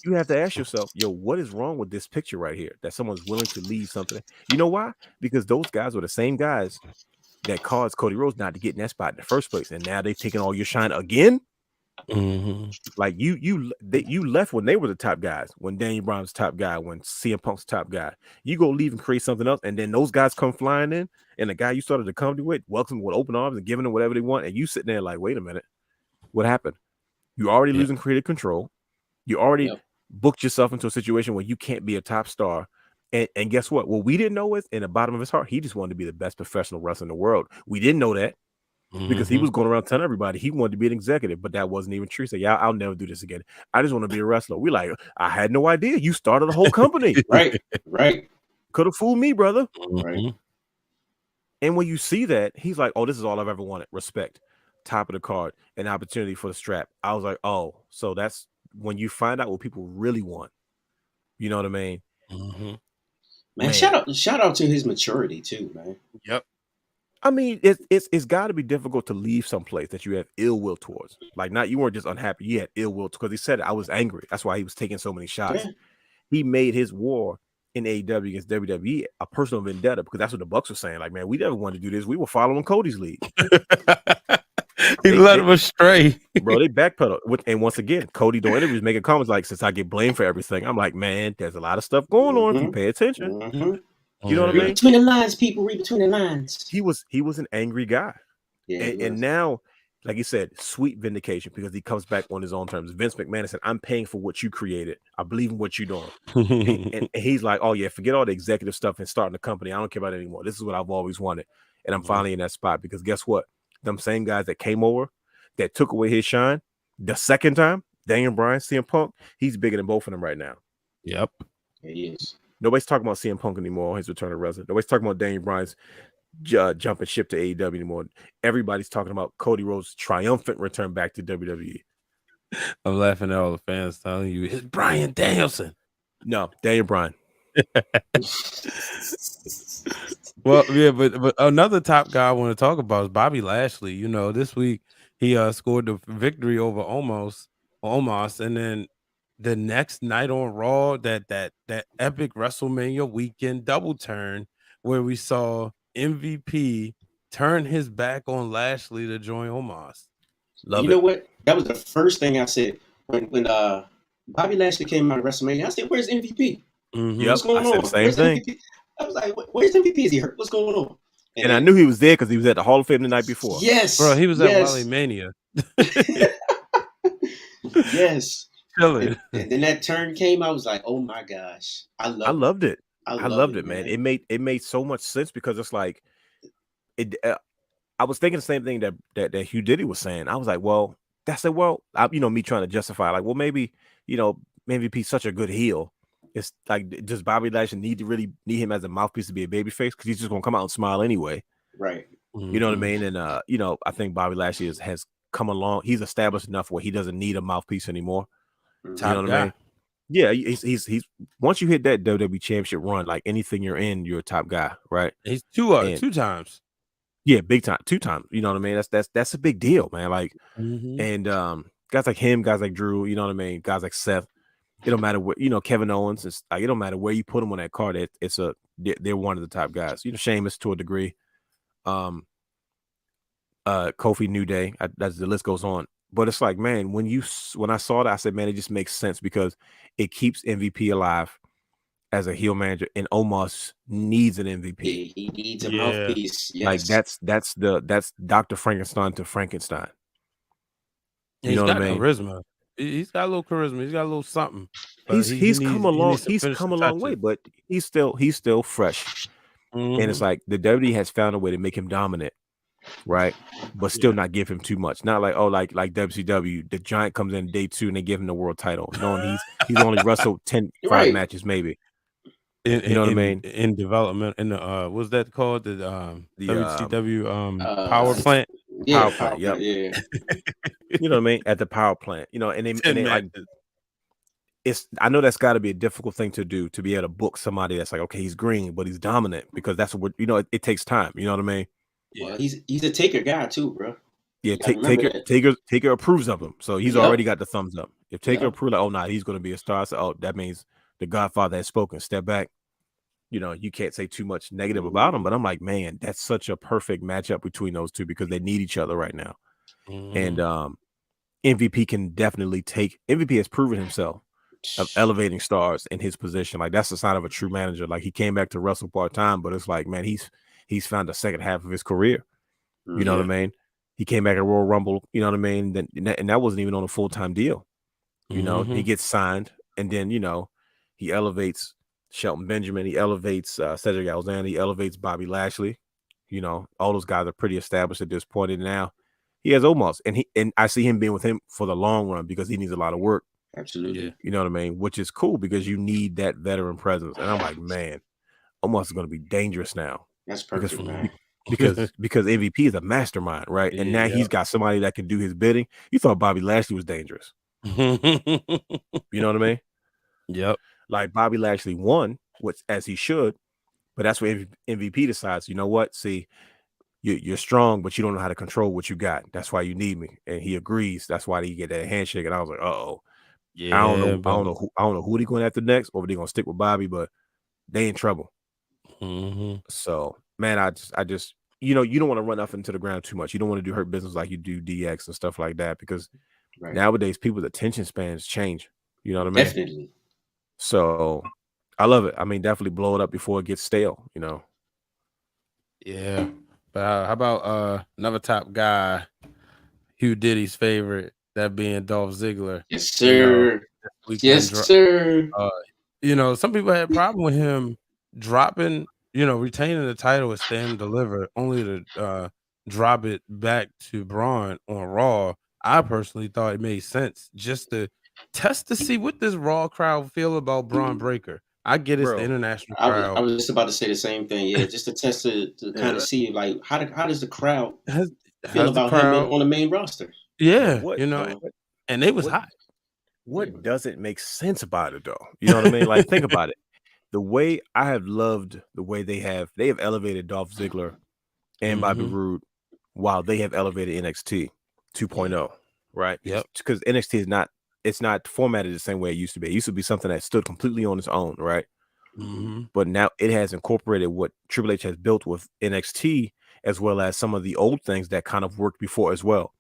You have to ask yourself, yo, what is wrong with this picture right here? That someone's willing to leave something. You know why? Because those guys were the same guys that caused Cody Rhodes not to get in that spot in the first place, and now they've taken all your shine again. Like, you left when they were the top guys, when Daniel Bryan's top guy, when CM Punk's top guy. You go leave and create something else, and then those guys come flying in, and the guy you started the company with welcomes them with open arms and giving them whatever they want, and you sitting there like, wait a minute, what happened? You already losing creative control. You already booked yourself into a situation where you can't be a top star. And guess what? What we didn't know is, in the bottom of his heart, he just wanted to be the best professional wrestler in the world. We didn't know that. Because he was going around telling everybody he wanted to be an executive, but that wasn't even true. So, yeah, I'll never do this again. I just want to be a wrestler. We're like, I had no idea. You started a whole company. Right. Could have fooled me, brother. Right. And when you see that, he's like, oh, this is all I've ever wanted. Respect. top of the card, an opportunity for the strap. I was like, oh, so that's when you find out what people really want. You know what I mean? Mm-hmm. Man, shout out to his maturity too, man. Yep. I mean, it's got to be difficult to leave someplace that you have ill will towards. Like, not you weren't just unhappy, you had ill will because he said I was angry. That's why he was taking so many shots. Yeah. He made his war in AEW against WWE a personal vendetta because that's what the Bucks were saying. Like, man, we never wanted to do this. We were following Cody's lead. He led him astray, bro. They backpedaled, and once again, Cody doing interviews making comments like, "Since I get blamed for everything," I'm like, man, there's a lot of stuff going on if you pay attention. You know what I mean? Read between the lines, people. Read between the lines. He was an angry guy, and now, like you said, sweet vindication because he comes back on his own terms. Vince McMahon said, "I'm paying for what you created. I believe in what you're doing," and he's like, "Oh yeah, forget all the executive stuff and starting the company. I don't care about it anymore. This is what I've always wanted, and I'm finally in that spot because guess what? Them same guys that came over, that took away his shine the second time, Daniel Bryan, CM Punk, he's bigger than both of them right now." Yep, he is. Nobody's talking about CM Punk anymore. His return to wrestling. Nobody's talking about Daniel Bryan's jumping ship to AEW anymore. Everybody's talking about Cody Rhodes' triumphant return back to WWE. I'm laughing at all the fans telling you it's Bryan Danielson. No, Daniel Bryan. Well, yeah, but another top guy I want to talk about is Bobby Lashley. You know, this week he scored the victory over Omos, and then the next night on Raw, that epic WrestleMania weekend double turn where we saw MVP turn his back on Lashley to join Omos. You know what? That was the first thing I said when Bobby Lashley came out of WrestleMania. I said, "Where's MVP? What's going on?" Said the same thing. MVP? I was like, "Where's MVP? Is he hurt? What's going on?" And I knew he was there because he was at the Hall of Fame the night before. Yes, bro, he was at Wally Mania. Yes. And then that turn came. I was like, "Oh my gosh, I loved it. I loved it, man. It made so much sense because it's like it. I was thinking the same thing that Hugh Diddy was saying. I was like, well, me trying to justify, like, well, maybe MVP's such a good heel. It's like, does Bobby Lashley need him as a mouthpiece to be a babyface? Because he's just gonna come out and smile anyway, right? You know what I mean? And I think Bobby Lashley has come along. He's established enough where he doesn't need a mouthpiece anymore. Top you know what guy. I mean? Yeah, he's once you hit that WWE Championship run, like anything you're in, you're a top guy, right? He's two times. Yeah, big time, 2 times. You know what I mean? That's a big deal, man. Like, and guys like him, guys like Drew, you know what I mean? Guys like Seth. It don't matter what, Kevin Owens. It's like, it don't matter where you put them on that card. They're one of the top guys. Sheamus to a degree. Kofi, New Day. The list goes on. But it's like, man, when I saw that, I said, man, it just makes sense because it keeps MVP alive as a heel manager, and Omos needs an MVP. He needs a mouthpiece. Yes. Like that's Dr. Frankenstein to Frankenstein. You know what I mean? Charisma. He's got a little charisma. He's got a little something. He's come a long way, but he's still fresh. And it's like the WWE has found a way to make him dominant, right? But still not give him too much. Not like, like WCW, the Giant comes in day 2 and they give him the world title, knowing he's only wrestled 5 matches maybe. You know what I mean? In development, in the what's that called? The WCW power plant. Yeah, power plant. Yep. Yeah. You know what I mean? At the power plant. And they like, I know that's got to be a difficult thing to do, to be able to book somebody that's like, okay, he's green, but he's dominant, because that's what it takes time. You know what I mean? Well, he's a Taker guy too, bro. Yeah, Taker approves of him, so he's already got the thumbs up. If Taker approves, like, oh nah, he's going to be a star. So that means the Godfather has spoken. Step back. You can't say too much negative about him, but I'm like, man, that's such a perfect matchup between those two because they need each other right now. And MVP can definitely MVP has proven himself of elevating stars in his position. Like, that's the sign of a true manager. Like, he came back to wrestle part-time, but it's like, man, he's found the second half of his career. You know what I mean? He came back at Royal Rumble, you know what I mean? And that wasn't even on a full-time deal. He gets signed, and then, he elevates Shelton Benjamin, he elevates Cedric Alexander, he elevates Bobby Lashley. All those guys are pretty established at this point, and now he has Omos, and I see him being with him for the long run because he needs a lot of work. Absolutely. You know what I mean? Which is cool because you need that veteran presence. And I'm like, man, Omos is going to be dangerous now. That's perfect, man. because MVP is a mastermind, right? And now he's got somebody that can do his bidding. You thought Bobby Lashley was dangerous. You know what I mean? Yep. Like Bobby Lashley won, which as he should, but that's where MVP decides, you know what? See, you're strong, but you don't know how to control what you got. That's why you need me. And he agrees. That's why he get that handshake. And I was like, uh-oh. Yeah. I don't know who they going after next, or if they're gonna stick with Bobby, but they in trouble. So man, I just you don't want to run up into the ground too much. You don't want to do hurt business like you do DX and stuff like that, because nowadays people's attention spans change. You know what I mean? Definitely. So I love it. I mean, definitely blow it up before it gets stale, you know. Yeah. But how about another top guy, Hugh Diddy's favorite, that being Dolph Ziggler? Yes, sir. Yes, sir. Some people had a problem with him dropping, retaining the title with Stand and Deliver, only to drop it back to Braun on Raw. I personally thought it made sense just to test to see what this Raw crowd feel about Braun Breaker. I get it's the international crowd. I was just about to say the same thing. Yeah, just to test to kind of see like how does the crowd feel about him on the main roster? Yeah, and it was hot. What doesn't make sense about it though? You know what I mean? Like, think about it. The way I have loved the way they have elevated Dolph Ziggler and Bobby Roode, while they have elevated NXT 2.0, right? Yep. Because NXT it's not formatted the same way it used to be. It used to be something that stood completely on its own, right? But now it has incorporated what Triple H has built with NXT, as well as some of the old things that kind of worked before as well.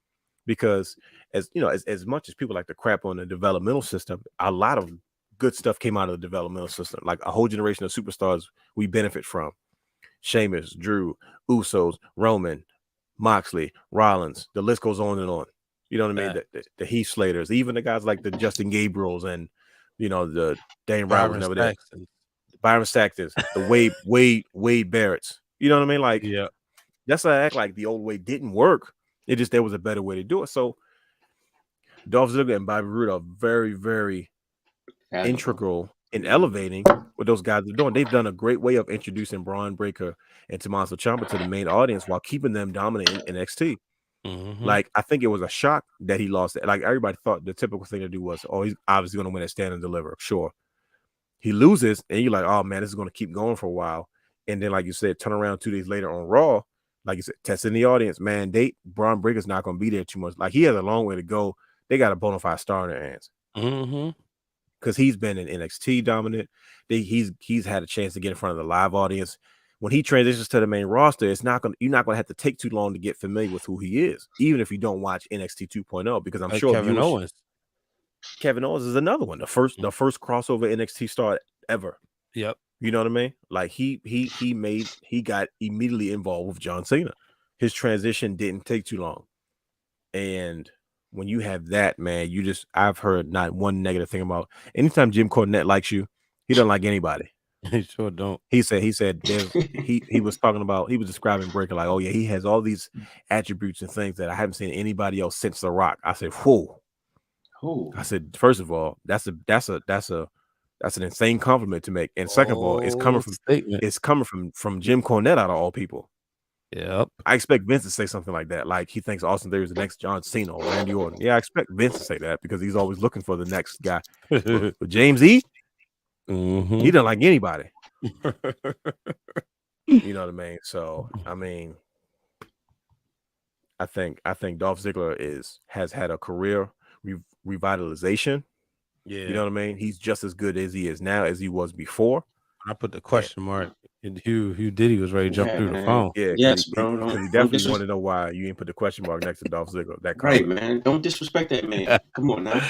Because as much as people like to crap on the developmental system, a lot of good stuff came out of the developmental system. Like a whole generation of superstars we benefit from. Sheamus, Drew, Usos, Roman, Moxley, Rollins. The list goes on and on. You know what I mean? The Heath Slaters, even the guys like the Justin Gabriels and the Dane Bryan was never there. Byron Saxtons, the Wade Barretts. You know what I mean? Like, that's why I act like the old way didn't work. It just there was a better way to do it. So Dolph Ziggler and Bobby Roode are very, very integral in elevating what those guys are doing. They've done a great way of introducing Braun Breaker and Tommaso Ciampa to the main audience while keeping them dominant in NXT. Like, I think it was a shock that he lost it. Like, everybody thought the typical thing to do was, he's obviously going to win at Stand and Deliver. Sure. He loses, and you're like, oh, man, this is going to keep going for a while. And then, like you said, turn around 2 days later on Raw, like you said, testing the audience. Man, Braun Breaker's not going to be there too much. Like, he has a long way to go. They got a bona fide star in their hands. Because he's been in NXT dominant. He's had a chance to get in front of the live audience. When he transitions to the main roster, you're not going to have to take too long to get familiar with who he is, even if you don't watch NXT 2.0, because I'm sure Kevin Owens is another one, the first crossover NXT star ever. Yep. You know what I mean? Like he got immediately involved with John Cena. His transition didn't take too long. And when you have that, man, I've heard not one negative thing about anytime Jim Cornette likes you, he doesn't like anybody. He sure don't. He said he was talking about, he was describing Breaker like, oh yeah, he has all these attributes and things that I haven't seen anybody else since The Rock. I said, whoa. I said, first of all, that's an insane compliment to make. And second of all, it's coming from Jim Cornette out of all people. Yep. I expect Vince to say something like that. Like he thinks Austin Theory is the next John Cena or Randy Orton. Yeah, I expect Vince to say that because he's always looking for the next guy. But James E, he doesn't like anybody. You know what I mean? So I mean, I think Dolph Ziggler has had a career revitalization. Yeah, you know what I mean? He's just as good as he is now as he was before. I put the question mark. And Hugh Diddy was ready to jump through the phone. Yeah, yes, bro. Because he definitely want to know why you ain't put the question mark next to Dolph Ziggler. That right, man. Don't disrespect that man. Come on now.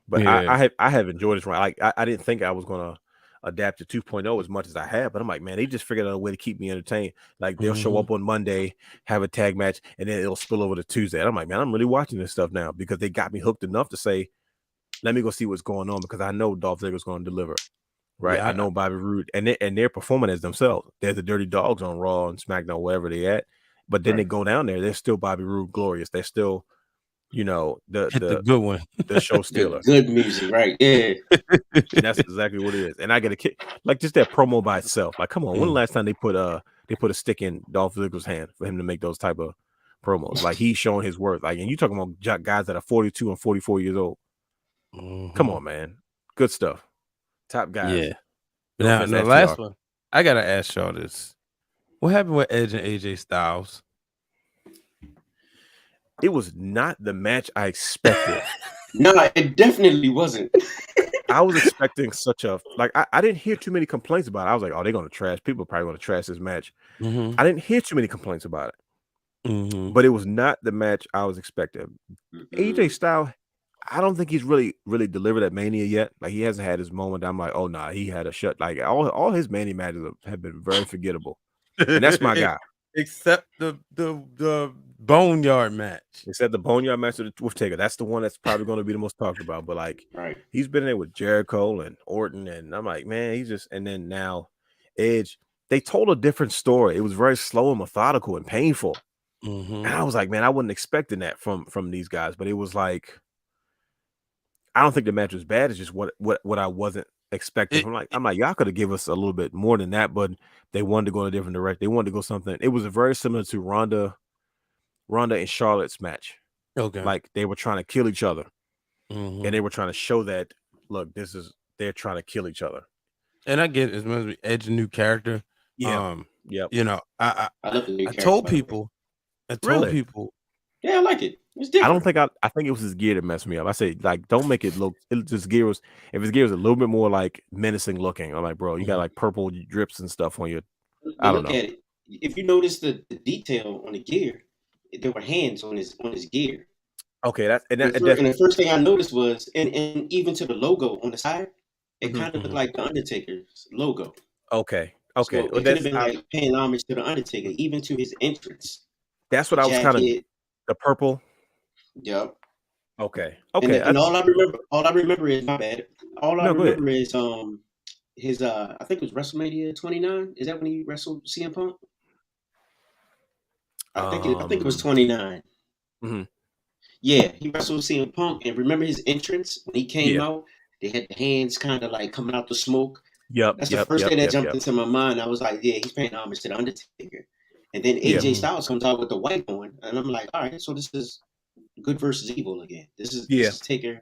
But yeah. I have enjoyed this run. Like I didn't think I was gonna adapt to 2.0 as much as I have, but I'm like, man, they just figured out a way to keep me entertained. Like they'll show up on Monday, have a tag match, and then it'll spill over to Tuesday. And I'm like, man, I'm really watching this stuff now because they got me hooked enough to say, let me go see what's going on because I know Dolph Ziggler's going to deliver. Right, yeah, I know Bobby Roode, and they're performing as themselves. They're the Dirty Dogs on Raw and SmackDown, wherever they at. But then they go down there, they're still Bobby Roode glorious. They're still, the good one, the show stealer, good music, right? Yeah, and that's exactly what it is. And I get a kick, like just that promo by itself. Like, come on, when the last time they put they put a stick in Dolph Ziggler's hand for him to make those type of promos. Like he's showing his worth. Like, and you talking about guys that are 42 and 44 years old. Come on, man. Good stuff. Top guys. Yeah. No Now, offense the to last FTR. one, I gotta ask y'all this: what happened with Edge and AJ Styles? It was not the match I expected. No, it definitely wasn't. I was expecting such a I didn't hear too many complaints about it. I was like, oh, they're gonna trash. People are probably gonna trash this match. I didn't hear too many complaints about it. But it was not the match I was expecting. AJ Styles, I don't think he's really delivered at Mania yet. Like he hasn't had his moment. I'm like, oh nah, he had a shut. Like all his Mania matches have been very forgettable. And that's my guy. Except the Boneyard match. Except the Boneyard match with Taker. That's the one that's probably going to be the most talked about. But like, he's been there with Jericho and Orton, and I'm like, man, he's just. And then now, Edge. They told a different story. It was very slow and methodical and painful. And I was like, man, I wasn't expecting that from these guys. But it was like, I don't think the match was bad. It's just what I wasn't expecting. I'm like, y'all could have given us a little bit more than that, but they wanted to go in a different direction. They wanted to go something. It was very similar to Ronda and Charlotte's match. Okay. Like they were trying to kill each other. And they were trying to show that, look, they're trying to kill each other. And I get it. It's supposed to be Edge, a new character. Yeah. You know, I love the new character. told people. Yeah, I like it. It's different. I don't think I think it was his gear that messed me up. I say, like, don't make it look. If his gear was a little bit more like menacing looking, I'm like, bro, you got like purple drips and stuff on you. I don't know. Look at it. If you notice the detail on the gear, there were hands on his gear. Okay, and the first thing I noticed was, and even to the logo on the side, it kind of looked like the Undertaker's logo. Okay. So it could have been like paying homage to the Undertaker, even to his entrance. That's what I was kind of the purple. Yep. Okay. And all I remember is my bad. All I remember is his I think it was WrestleMania 29. Is that when he wrestled CM Punk? I think it was 29. Yeah, he wrestled CM Punk, and remember his entrance when he came out? They had the hands kind of like coming out the smoke. That's the first thing that jumped into my mind. I was like, yeah, he's paying homage to the Undertaker. And then AJ Styles comes out with the white one, and I'm like, all right, so this is good versus evil again. This is Taker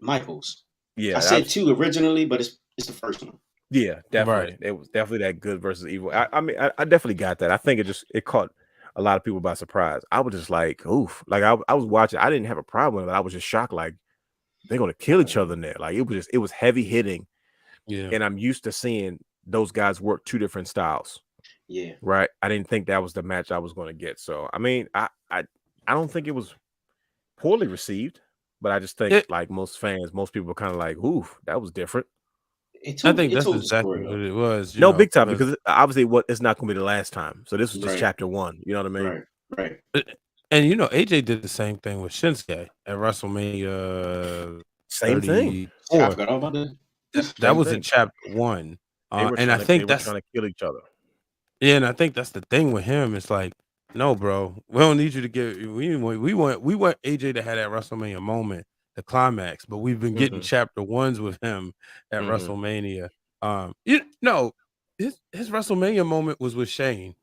Michaels. Yeah, I said 2 originally, but it's the first one. Yeah, definitely. Right. It was definitely that good versus evil. I mean, I definitely got that. I think it caught a lot of people by surprise. I was just like, oof. Like I was watching. I didn't have a problem with it. I was just shocked. Like they're gonna kill each other in there. Like it was heavy hitting. Yeah. And I'm used to seeing those guys work 2 different styles. Yeah. Right. I didn't think that was the match I was going to get. So I mean, I don't think it was poorly received, but I just think like most people were kind of like, oof, that was different. I think that's exactly what it was. No, big time, because obviously it's not going to be the last time. So this was just chapter 1. You know what I mean? Right. And you know, AJ did the same thing with Shinsuke at WrestleMania. Same thing. I forgot all about that. That was in chapter 1. And I think that's trying to kill each other. Yeah, and I think that's the thing with him. It's like, no, bro, we don't need you to get. We want AJ to have that WrestleMania moment, the climax. But we've been getting chapter 1s with him at WrestleMania. His WrestleMania moment was with Shane.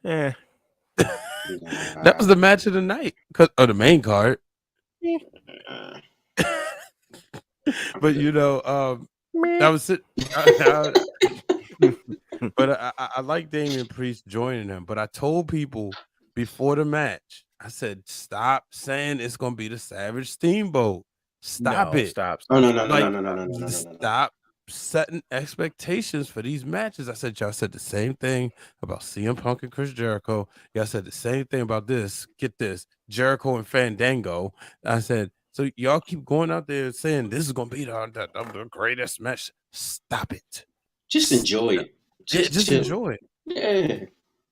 Yeah, that was the match of the night or the main card. But that was it. But I like Damian Priest joining him. But I told people before the match, I said, stop saying it's gonna be the Savage Steamboat. Stop it. Stop. No. Stop setting expectations for these matches. I said, y'all said the same thing about CM Punk and Chris Jericho. Y'all said the same thing about this. Get this, Jericho and Fandango. I said, so y'all keep going out there saying this is gonna be the greatest match. Stop it. Just enjoy it. Just enjoy it. Yeah.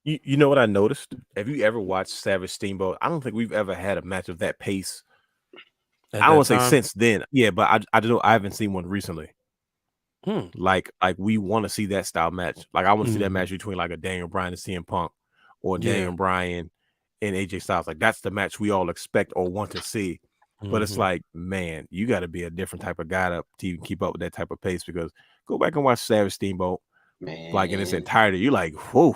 You know what I noticed? Have you ever watched Savage Steamboat? I don't think we've ever had a match of that pace. I don't want to say since then. Yeah, but I don't know. I haven't seen one recently. Like we want to see that style match. Like I want to see that match between like a Daniel Bryan and CM Punk, or Daniel Bryan and AJ Styles. Like that's the match we all expect or want to see. But it's like, man, you got to be a different type of guy to even keep up with that type of pace. Because go back and watch Savage Steamboat like in its Man, entirety. You're like, whoa,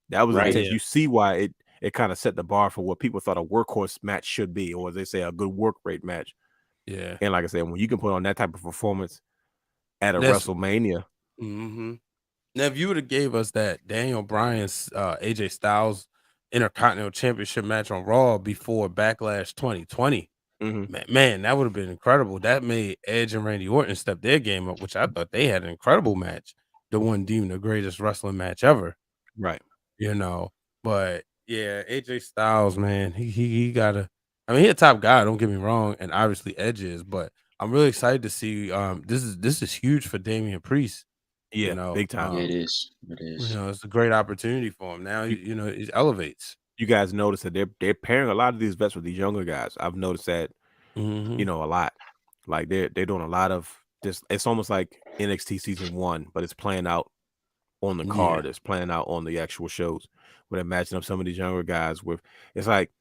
that was Right. intense. Yeah. You see why it kind of set the bar for what people thought a workhorse match should be, or as they say, a good work rate match. Yeah. And like I said, when you can put on that type of performance at a That's WrestleMania, Now, if you would have gave us that Daniel Bryan's AJ Styles Intercontinental Championship match on Raw before Backlash 2020, man, that would have been incredible. That made Edge and Randy Orton step their game up, which I thought they had an incredible match. The one deemed the greatest wrestling match ever, right? you know. But yeah, AJ Styles, man, he gotta. I mean, he a top guy. Don't get me wrong, and obviously Edge is, but I'm really excited to see. This is huge for Damian Priest. You Yeah, know, big time. Yeah, it is. It you is. know, it's a great opportunity for him. Now, you know, it elevates. You guys notice that they're pairing a lot of these vets with these younger guys. I've noticed that, Mhm. a lot. Like they're doing a lot of this. It's almost like NXT season 1, but it's playing out on the Yeah. card. It's playing out on the actual shows. Where they're matching up some of these younger guys with. It's like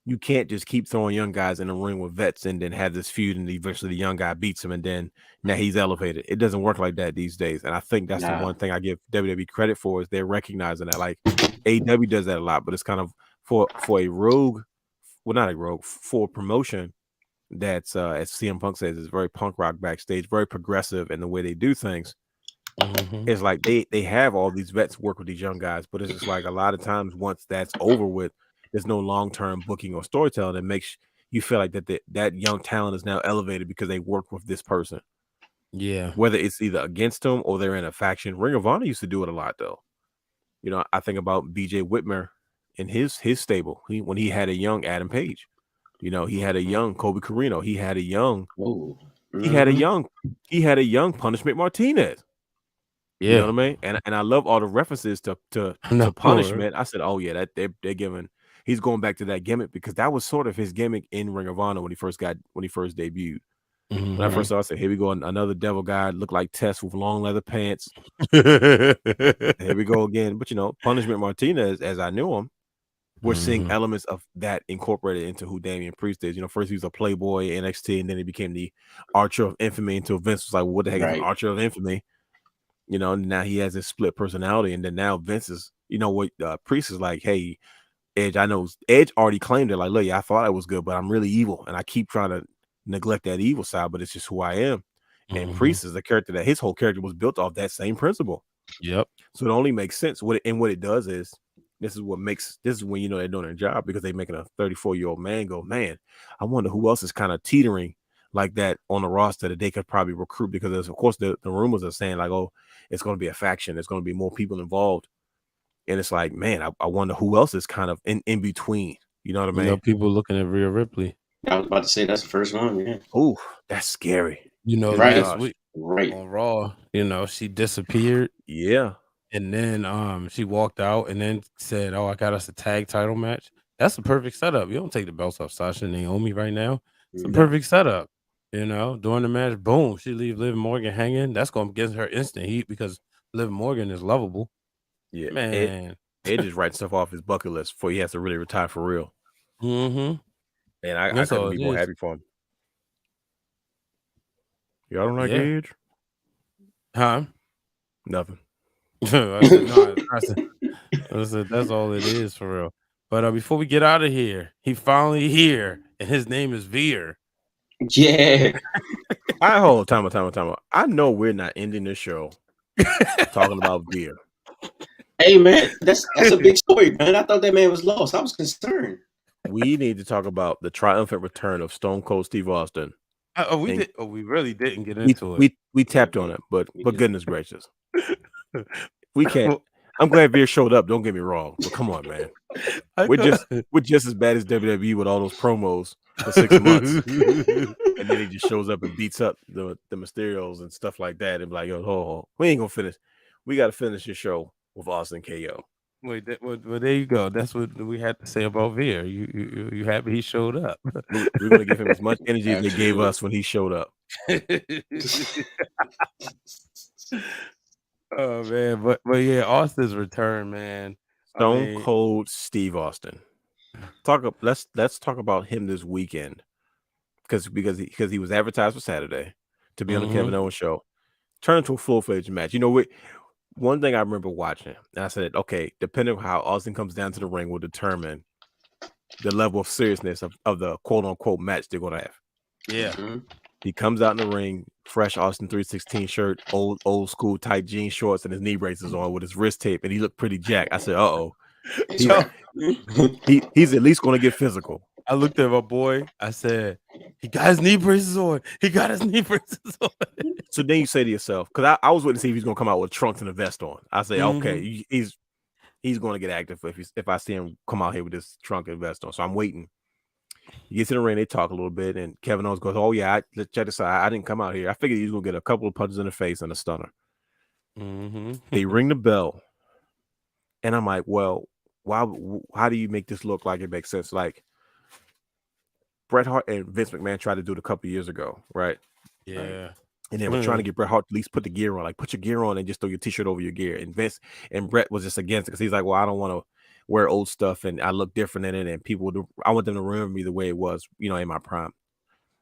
you can't just keep throwing young guys in the ring with vets and then have this feud and eventually the young guy beats him and then now he's elevated. It doesn't work like that these days. And I think that's the Nah. one thing I give WWE credit for is they're recognizing that. Like AEW does that a lot, but it's kind of for a rogue, well, not a rogue, for a promotion that's as CM Punk says, is very punk rock backstage, very progressive in the way they do things. Mhm. It's like they have all these vets work with these young guys, but it's just like a lot of times once that's over with, there's no long-term booking or storytelling that makes you feel like that young talent is now elevated because they work with this person. Yeah. Whether it's either against them or they're in a faction. Ring of Honor used to do it a lot though. You know, I think about BJ Whitmer in his stable. When he had a young Adam Page. You know, he had a young Kobe Carino. He had a young Whoa. he had a Mhm. young Punishment Martinez. You know Yeah. what I mean? And I love all the references to No. Punishment. I said, oh yeah, that they're giving. He's going back to that gimmick because that was sort of his gimmick in Ring of Honor when he first debuted. When I Mhm. first saw it, I said, here we go, another devil guy, look like Tess with long leather pants. Here we go again. But you know, Punishment Martinez, as I knew him, we're seeing Mhm. elements of that incorporated into who Damian Priest is. You know, first he was a playboy in NXT, and then he became the Archer of Infamy until Vince was like, well, what the heck is an Right. Archer of Infamy? You know, and now he has this split personality, and then now Vince is, you know, what Priest is like, hey, Edge, I know Edge already claimed it, like, look, yeah, I thought I was good, but I'm really evil, and I keep trying to neglect that evil side, but it's just who I am. And Mhm. Priest is a character that his whole character was built off that same principle. Yep. So it only makes sense. What it does is this is when you know they're doing their job because they're making a 34-year-old man go, man, I wonder who else is kind of teetering like that on the roster that they could probably recruit because there's, of course the rumors are saying like, oh, it's going to be a faction, there's going to be more people involved. And it's like, man, I wonder who else is kind of in between. You know what I You know, mean? people looking at Rhea Ripley. I was about to say that's the first one. Yeah. Oh, that's scary. You know, Right. last week Right. on Raw, you know, she disappeared Yeah. and then she walked out and then said, "Oh, I got us a tag title match." That's the perfect setup. You don't take the belts off Sasha and Naomi right now. It's a No. perfect setup. You know, during the match, boom, she leave Liv Morgan hanging. That's going to get her instant heat because Liv Morgan is lovable. Yeah. Man. Edge is writing stuff off his bucket list before he has to really retire for real. Mm-hmm. And I That's couldn't all be it more is. happy for him. Y'all don't like Yeah. Edge? Huh? Nothing. I said, no, I said, that's all it is for real. But before we get out of here, he finally here, and his name is Veer. Yeah. I hold time out. I know we're not ending this show talking about beer. Hey man, that's a big story, man. I thought that man was lost. I was concerned. We need to talk about the triumphant return of Stone Cold Steve Austin. We really didn't get into it. We tapped on it, but We did. goodness gracious, we can't. I'm glad Veer showed up. Don't get me wrong, but come on, man. We're just as bad as WWE with all those promos for 6 months, and then he just shows up and beats up the Mysterios and stuff like that, and be like, yo, we ain't gonna finish. We got to finish your show with Austin KO. Wait, well, there you go. That's what we had to say about Veer. You happy he showed up? We're gonna give him as much energy as they gave us when he showed up. Oh man, but yeah, Austin's return, man. Stone Cold Steve Austin. Let's talk about him this weekend because he was advertised for Saturday to be on the Kevin Owens show. Turn into a full-fledged match. You know, one thing I remember watching, and I said, okay, depending on how Austin comes down to the ring will determine the level of seriousness of the quote unquote match they're gonna have. Yeah. Mm-hmm. He comes out in the ring, fresh Austin 316 shirt, old school tight jean shorts, and his knee braces on with his wrist tape, and he looked pretty jacked. I said, "Uh-oh, he's at least going to get physical." I looked at my boy. I said, "He got his knee braces on. He got his knee braces on." So then you say to yourself, because I was waiting to see if he's going to come out with trunks and a vest on. I say, okay, he's going to get active if I see him come out here with this trunk and vest on. So I'm waiting. He gets in the ring, they talk a little bit, and Kevin Owens goes, "Oh yeah, let's check this out. I didn't come out here. I figured he was gonna get a couple of punches in the face and a stunner." They ring the bell, and I'm like, "Well, how do you make this look like it makes sense?" Like Bret Hart and Vince McMahon tried to do it a couple of years ago, right? Yeah. And they were trying to get Bret Hart to at least put the gear on, like put your gear on and just throw your t-shirt over your gear. And Vince and Bret was just against it because he's like, "Well, I don't want to wear old stuff and I look different in it, and I want them to remember me the way it was, in my prime."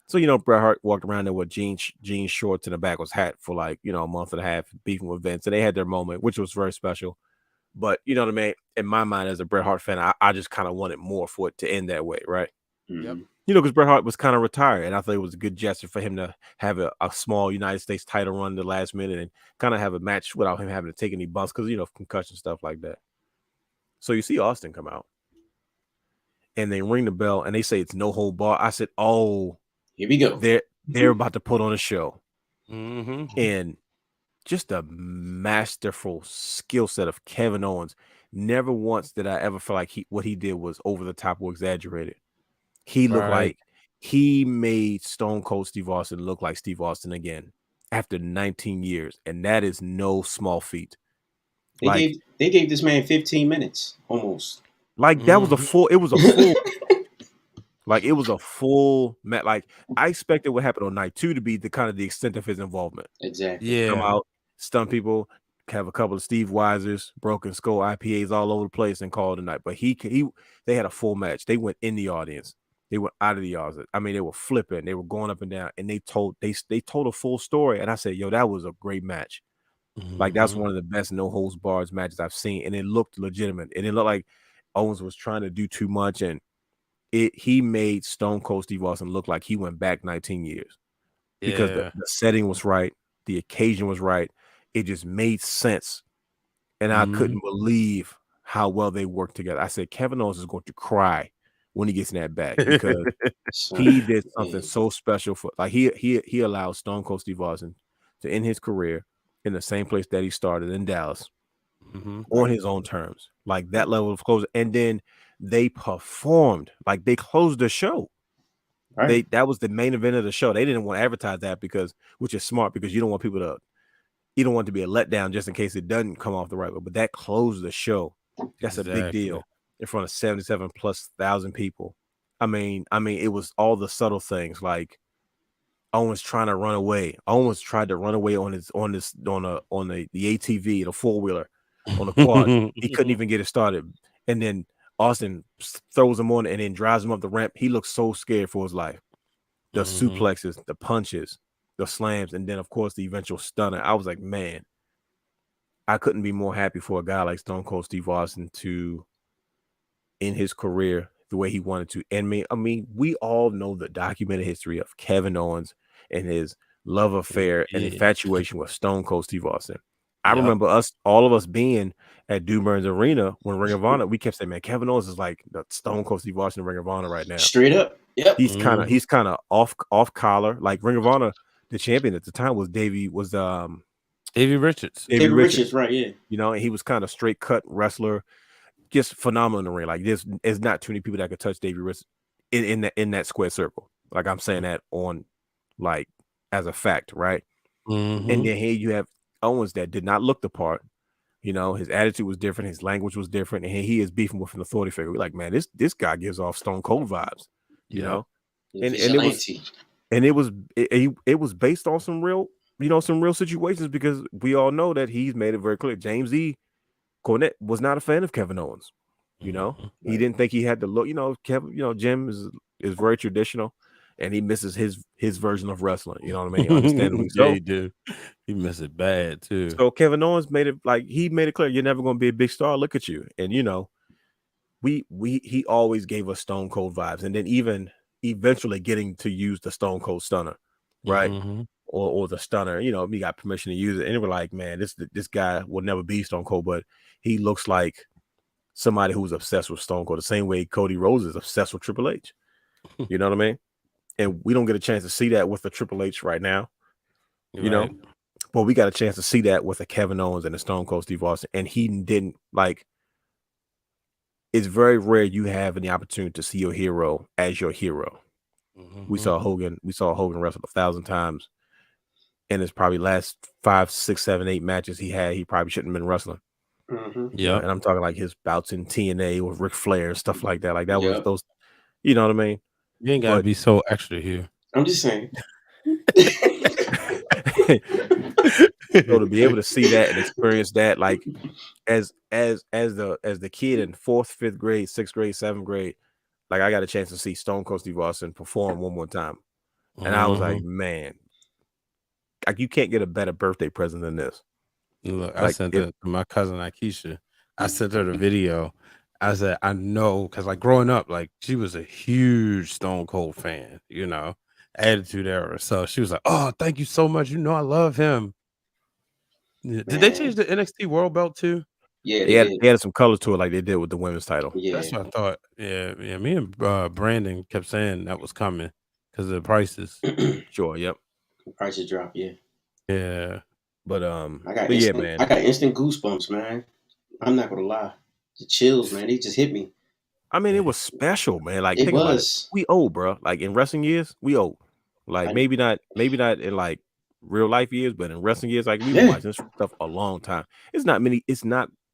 So, Bret Hart walked around there with jeans shorts and a backwards hat for like, a month and a half beefing with Vince. And they had their moment, which was very special. But you know what I mean? In my mind, as a Bret Hart fan, I just kind of wanted more for it to end that way, right? Yep. Because Bret Hart was kind of retired. And I thought it was a good gesture for him to have a small United States title run the last minute and kind of have a match without him having to take any bumps because, concussion stuff like that. So you see Austin come out and they ring the bell and they say it's no hold bar. I said, "Oh, here we go. They're about to put on a show." Mm-hmm. And just a masterful skill set of Kevin Owens. Never once did I ever feel like what he did was over the top or exaggerated. He looked like he made Stone Cold Steve Austin look like Steve Austin again after 19 years. And that is no small feat. They gave this man 15 minutes almost. Like that was a full like it was a full match. Like I expected what happened on night 2 to be the kind of the extent of his involvement. Exactly. Come out, stun people, have a couple of Steve Weisers, broken skull IPAs all over the place, and call it a night. But they had a full match. They went in the audience. They went out of the audience. I mean, they were flipping. They were going up and down, and they told a full story. And I said, "Yo, that was a great match." Like that's one of the best no holds barred matches I've seen, and it looked legitimate. And it looked like Owens was trying to do too much, and he made Stone Cold Steve Austin look like he went back 19 years because the setting was right, the occasion was right. It just made sense, and I couldn't believe how well they worked together. I said Kevin Owens is going to cry when he gets in that back because he did something so special for he allowed Stone Cold Steve Austin to end his career in the same place that he started in Dallas on his own terms, like that level of closure. And then they performed, like they closed the show. Right. That was the main event of the show. They didn't want to advertise that which is smart because you don't want it to be a letdown just in case it doesn't come off the right way. But that closed the show. That's a big deal in front of 77,000+ people. I mean, it was all the subtle things like Owens trying to run away. Owens tried to run away on the ATV, the 4-wheeler, on the quad. He couldn't even get it started. And then Austin throws him on and then drives him up the ramp. He looks so scared for his life. The suplexes, the punches, the slams, and then of course the eventual stunner. I was like, man, I couldn't be more happy for a guy like Stone Cold Steve Austin to end his career the way he wanted to. And I mean, we all know the documented history of Kevin Owens and his love affair and infatuation with Stone Cold Steve Austin. I remember all of us being at Duburn's Arena when Ring of Honor, we kept saying, man, Kevin Owens is like the Stone Cold Steve Austin Ring of Honor right now. Straight up. Yep. He's kind of off collar. Like Ring of Honor, the champion at the time was Davey Richards. Davey Richards, right, yeah. And he was kind of straight cut wrestler, just phenomenal in the ring. Like there's not too many people that could touch Davey Richards in that square circle. Like I'm saying that on like as a fact, right? And then here you have Owens that did not look the part. His attitude was different, his language was different, and he is beefing with an authority figure. We're like, man, this guy gives off Stone Cold vibes, and it was based on some real situations because we all know that he's made it very clear. James E. Cornette was not a fan of Kevin Owens. He didn't think he had to look. Jim is very traditional, and he misses his version of wrestling. You know what I mean? Understandably Yeah, so. he do. He miss it bad too. So Kevin Owens made it clear you're never going to be a big star. Look at you, and he always gave us Stone Cold vibes, and then even eventually getting to use the Stone Cold Stunner, right? Mm-hmm. Or the Stunner. We got permission to use it, and we're like, man, this guy will never be Stone Cold, but he looks like somebody who's obsessed with Stone Cold, the same way Cody Rhodes is obsessed with Triple H. You know what I mean? And we don't get a chance to see that with the Triple H right now. You know, but we got a chance to see that with a Kevin Owens and a Stone Cold Steve Austin, and he didn't like. It's very rare you have any opportunity to see your hero as your hero. Mm-hmm. We saw Hogan wrestle 1,000 times, and it's probably last 5, 6, 7, 8 matches he had. He probably shouldn't have been wrestling. Mm-hmm. Yeah, and I'm talking like his bouts in TNA with Ric Flair, stuff like that. Like that was Yep. those. You know what I mean? you ain't gotta be so extra here. I'm just saying. So to be able to see that and experience that, like as the kid in 4th, 5th grade, 6th grade, 7th grade, like I got a chance to see Stone Cold Steve Austin perform one more time, and I was like, man, like you can't get a better birthday present than this. Look, I sent it to my cousin Akeisha. I sent her the video. I said, I know, because like growing up, like she was a huge Stone Cold fan, Attitude Era. So she was like, "Oh, thank you so much. I love him." Did they change the NXT World Belt too? Yeah, they added some color to it, like they did with the women's title. Yeah, that's what I thought. Yeah. Me and Brandon kept saying that was coming because of the prices. Sure, yep. Prices drop. Yeah. But I got man. I got instant goosebumps, man. I'm not gonna lie. The chills, man. They just hit me. I mean, it was special, man. Like, It was. We old, bro. Like in wrestling years, we old. Like maybe not in like real life years, but in wrestling years, like we've been watching this stuff a long time. It's not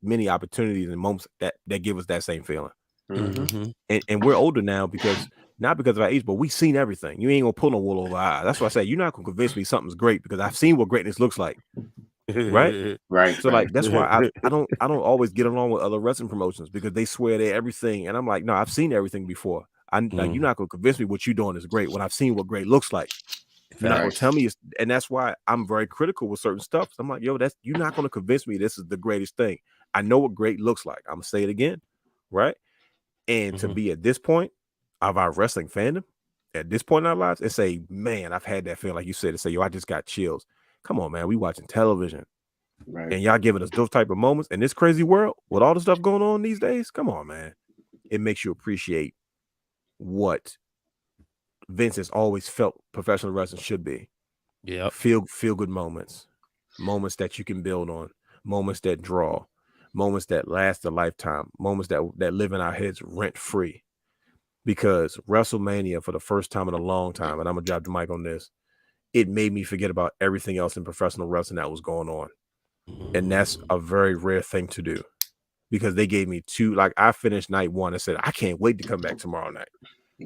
many opportunities and moments that give us that same feeling. Mm-hmm. And we're older now not because of our age, but we've seen everything. You ain't gonna pull no wool over our eyes. That's why I say you're not gonna convince me something's great because I've seen what greatness looks like. Right. So like that's why I don't always get along with other wrestling promotions because they swear they're everything, and I'm like, no, I've seen everything before. Like you're not gonna convince me what you're doing is great when I've seen what great looks like. You're not gonna tell me and that's why I'm very critical with certain stuff. I'm like, yo, you're not gonna convince me this is the greatest thing. I know what great looks like. I'm gonna say it again, right? And to be at this point of our wrestling fandom, at this point in our lives, and say, man, I've had that feeling, like you said, to say, yo, I just got chills. Come on, man, we watching television. Right. And y'all giving us those type of moments in this crazy world with all the stuff going on these days. Come on, man. It makes you appreciate what Vince has always felt professional wrestling should be. Yeah. Feel good moments that you can build on, moments that draw, moments that last a lifetime, moments that live in our heads rent free. Because WrestleMania, for the first time in a long time, and I'm gonna drop the mic on this, it made me forget about everything else in professional wrestling that was going on. And that's a very rare thing to do because they gave me 2. Like I finished night 1 and said, I can't wait to come back tomorrow night.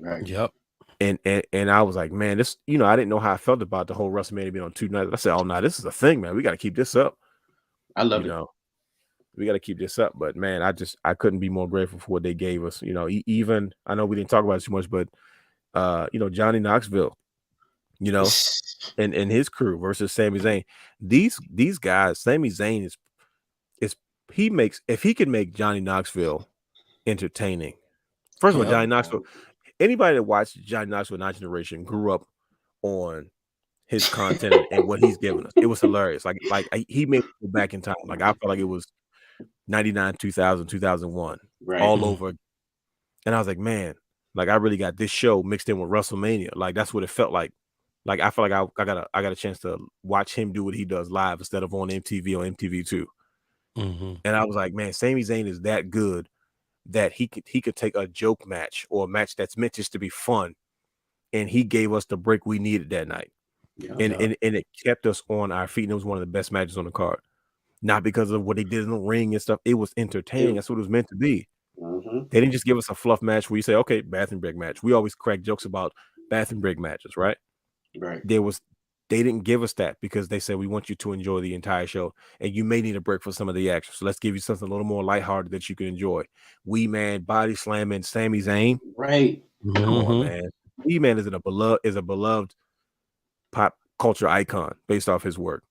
Right. Yep. And I was like, man, this, I didn't know how I felt about the whole WrestleMania being on 2 nights. I said, oh no, this is a thing, man. We got to keep this up. I love it. We got to keep this up. But man, I couldn't be more grateful for what they gave us. Even I know we didn't talk about it too much, but Johnny Knoxville, and his crew versus Sami Zayn. These guys, Sami Zayn is if he can make Johnny Knoxville entertaining. First of all, Johnny Knoxville, anybody that watched Johnny Knoxville 9th Generation grew up on his content and what he's given us. It was hilarious. Like he made me go back in time. Like I felt like it was 99, 2000, 2001, all over. And I was like, man, like I really got this show mixed in with WrestleMania. Like that's what it felt like. Like I felt like I got a chance to watch him do what he does live instead of on MTV or MTV2. And I was like, man, Sami Zayn is that good that he could take a joke match or a match that's meant just to be fun, and he gave us the break we needed that night. And it kept us on our feet. And it was one of the best matches on the card, not because of what they did in the ring and stuff. It was entertaining. That's what it was meant to be. They didn't just give us a fluff match where you say, okay, bathroom break match. We always crack jokes about bathroom break matches, right? Right. They didn't give us that because they said we want you to enjoy the entire show, and you may need a break for some of the action. So let's give you something a little more lighthearted that you can enjoy. Wee Man body slamming Sami Zayn. Right. Come on, man. E-Man is a beloved pop culture icon based off his work.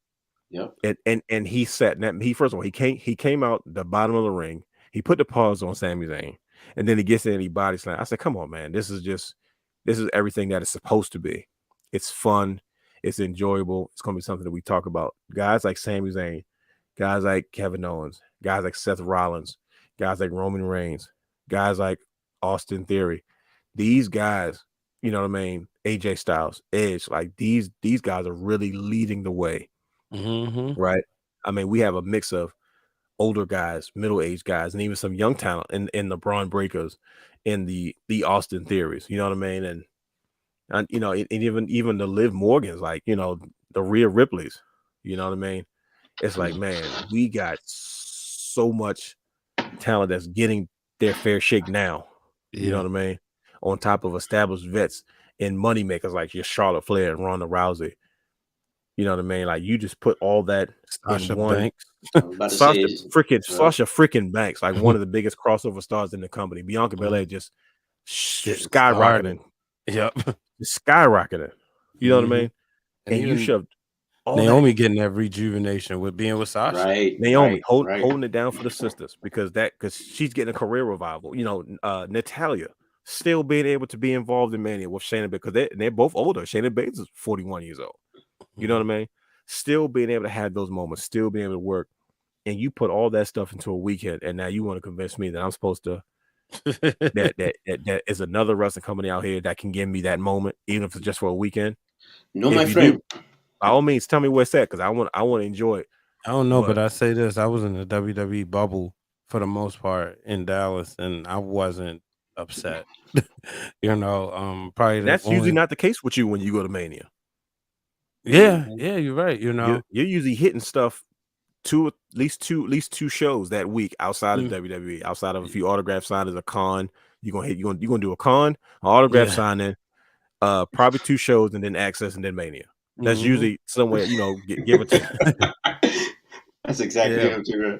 Yep. And he said that first of all, he came out the bottom of the ring. He put the paws on Sami Zayn, and then he gets in and he body slam. I said, come on, man, this is everything that it's supposed to be. It's fun, it's enjoyable. It's gonna be something that we talk about. Guys like Sami Zayn, guys like Kevin Owens, guys like Seth Rollins, guys like Roman Reigns, guys like Austin Theory. These guys, you know what I mean? AJ Styles, Edge, like these guys are really leading the way. Mm-hmm. Right. I mean, we have a mix of older guys, middle-aged guys, and even some young talent in the Braun Breakers, in the Austin Theories. You know what I mean? And you know, and even the Liv Morgans, like, you know, the Rhea Ripleys. You know what I mean? It's like, man, we got so much talent that's getting their fair shake now. You know what I mean? On top of established vets and moneymakers like your Charlotte Flair and Ronda Rousey. You know what I mean? Like, you just put all that Sasha in one. Banks. Sasha freaking Banks, like one of the biggest crossover stars in the company. Bianca Belair just skyrocketing. Yep. Skyrocketing. You know what I mean? And you shoved all Naomi getting that rejuvenation with being with Sasha. Right. Naomi holding it down for the sisters because she's getting a career revival. You know, Natalya still being able to be involved in Mania with Shayna because they're both older. Shayna Baszler is 41 years old. You know what I mean? Still being able to have those moments, still being able to work. And you put all that stuff into a weekend, and now you want to convince me that I'm supposed to that is another wrestling company out here that can give me that moment, even if it's just for a weekend. No, my friend. By all means, tell me where it's at because I want to enjoy it. I don't know, but I say this: I was in the WWE bubble for the most part in Dallas, and I wasn't upset. You know, probably that's usually not the case with you when you go to Mania. Yeah, you're right. You know, you're usually hitting stuff at least two shows that week outside of WWE, outside of a few autograph signings, a con. You're gonna do a con, an autograph signing, probably 2 shows, and then Access, and then Mania. That's usually somewhere, you know, give or take. That's exactly what you're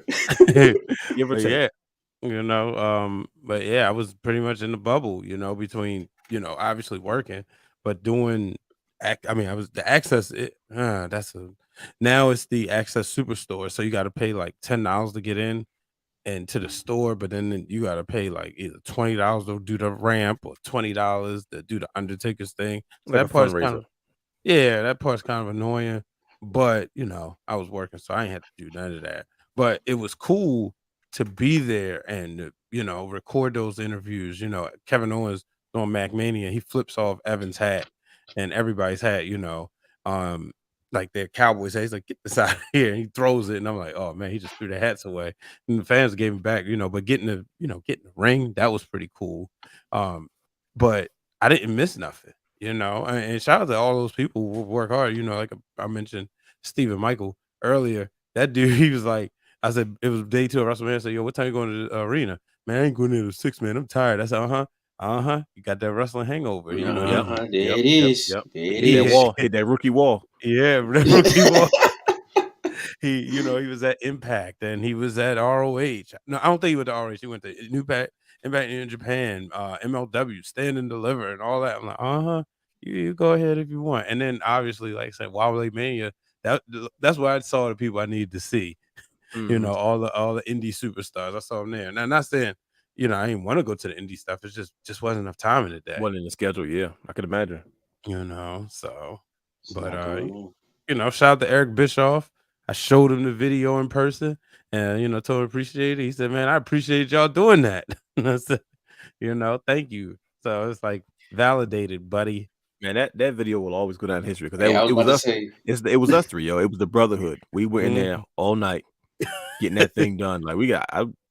give or take. Yeah, you know, but yeah, I was pretty much in the bubble, you know, between, you know, obviously working, but doing. I mean, I was the Access. Now it's the Access Superstore, so you got to pay like $10 to get in and to the store, but then you got to pay like either $20 to do the ramp or $20 to do the Undertaker's thing. So like that part's fundraiser. that part's kind of annoying. But you know, I was working, so I ain't had to do none of that. But it was cool to be there and you know record those interviews. You know, Kevin Owens on MacMania, he flips off Evan's hat and everybody's hat, you know, like their Cowboys hat. He's like, get this out of here. And he throws it. And I'm like, oh man, he just threw the hats away. And the fans gave him back, you know, but getting the ring, that was pretty cool. But I didn't miss nothing, you know. And shout out to all those people who work hard, you know, like I mentioned Stephen Michael earlier. That dude, he was like, I said, it was day 2 of WrestleMania. I said, yo, what time you going to the arena? Man, I ain't going to the 6, man. I'm tired. I said, you got that wrestling hangover. You know, there it is. Yep. There it Hit is. that wall. Hit that rookie wall. Yeah, that rookie wall. He was at Impact and he was at ROH. No, I don't think he went to ROH. He went to Impact in Japan, MLW, Stand and Deliver, and all that. I'm like, you go ahead if you want. And then obviously, like I said, Wally Mania. That's where I saw the people I needed to see. You know, all the indie superstars. I saw them there. Now, not saying, you know, I didn't want to go to the indie stuff. It's just wasn't enough time in the day. Wasn't in the schedule. Yeah, I could imagine. You know, so, but you know, shout out to Eric Bischoff. I showed him the video in person, and you know, told him appreciate it. He said, "Man, I appreciate y'all doing that." And I said, "You know, thank you." So it's like validated, buddy. Man, that video will always go down in history because it was us. It was us 3, yo. It was the brotherhood. We were in there all night getting that thing done. Like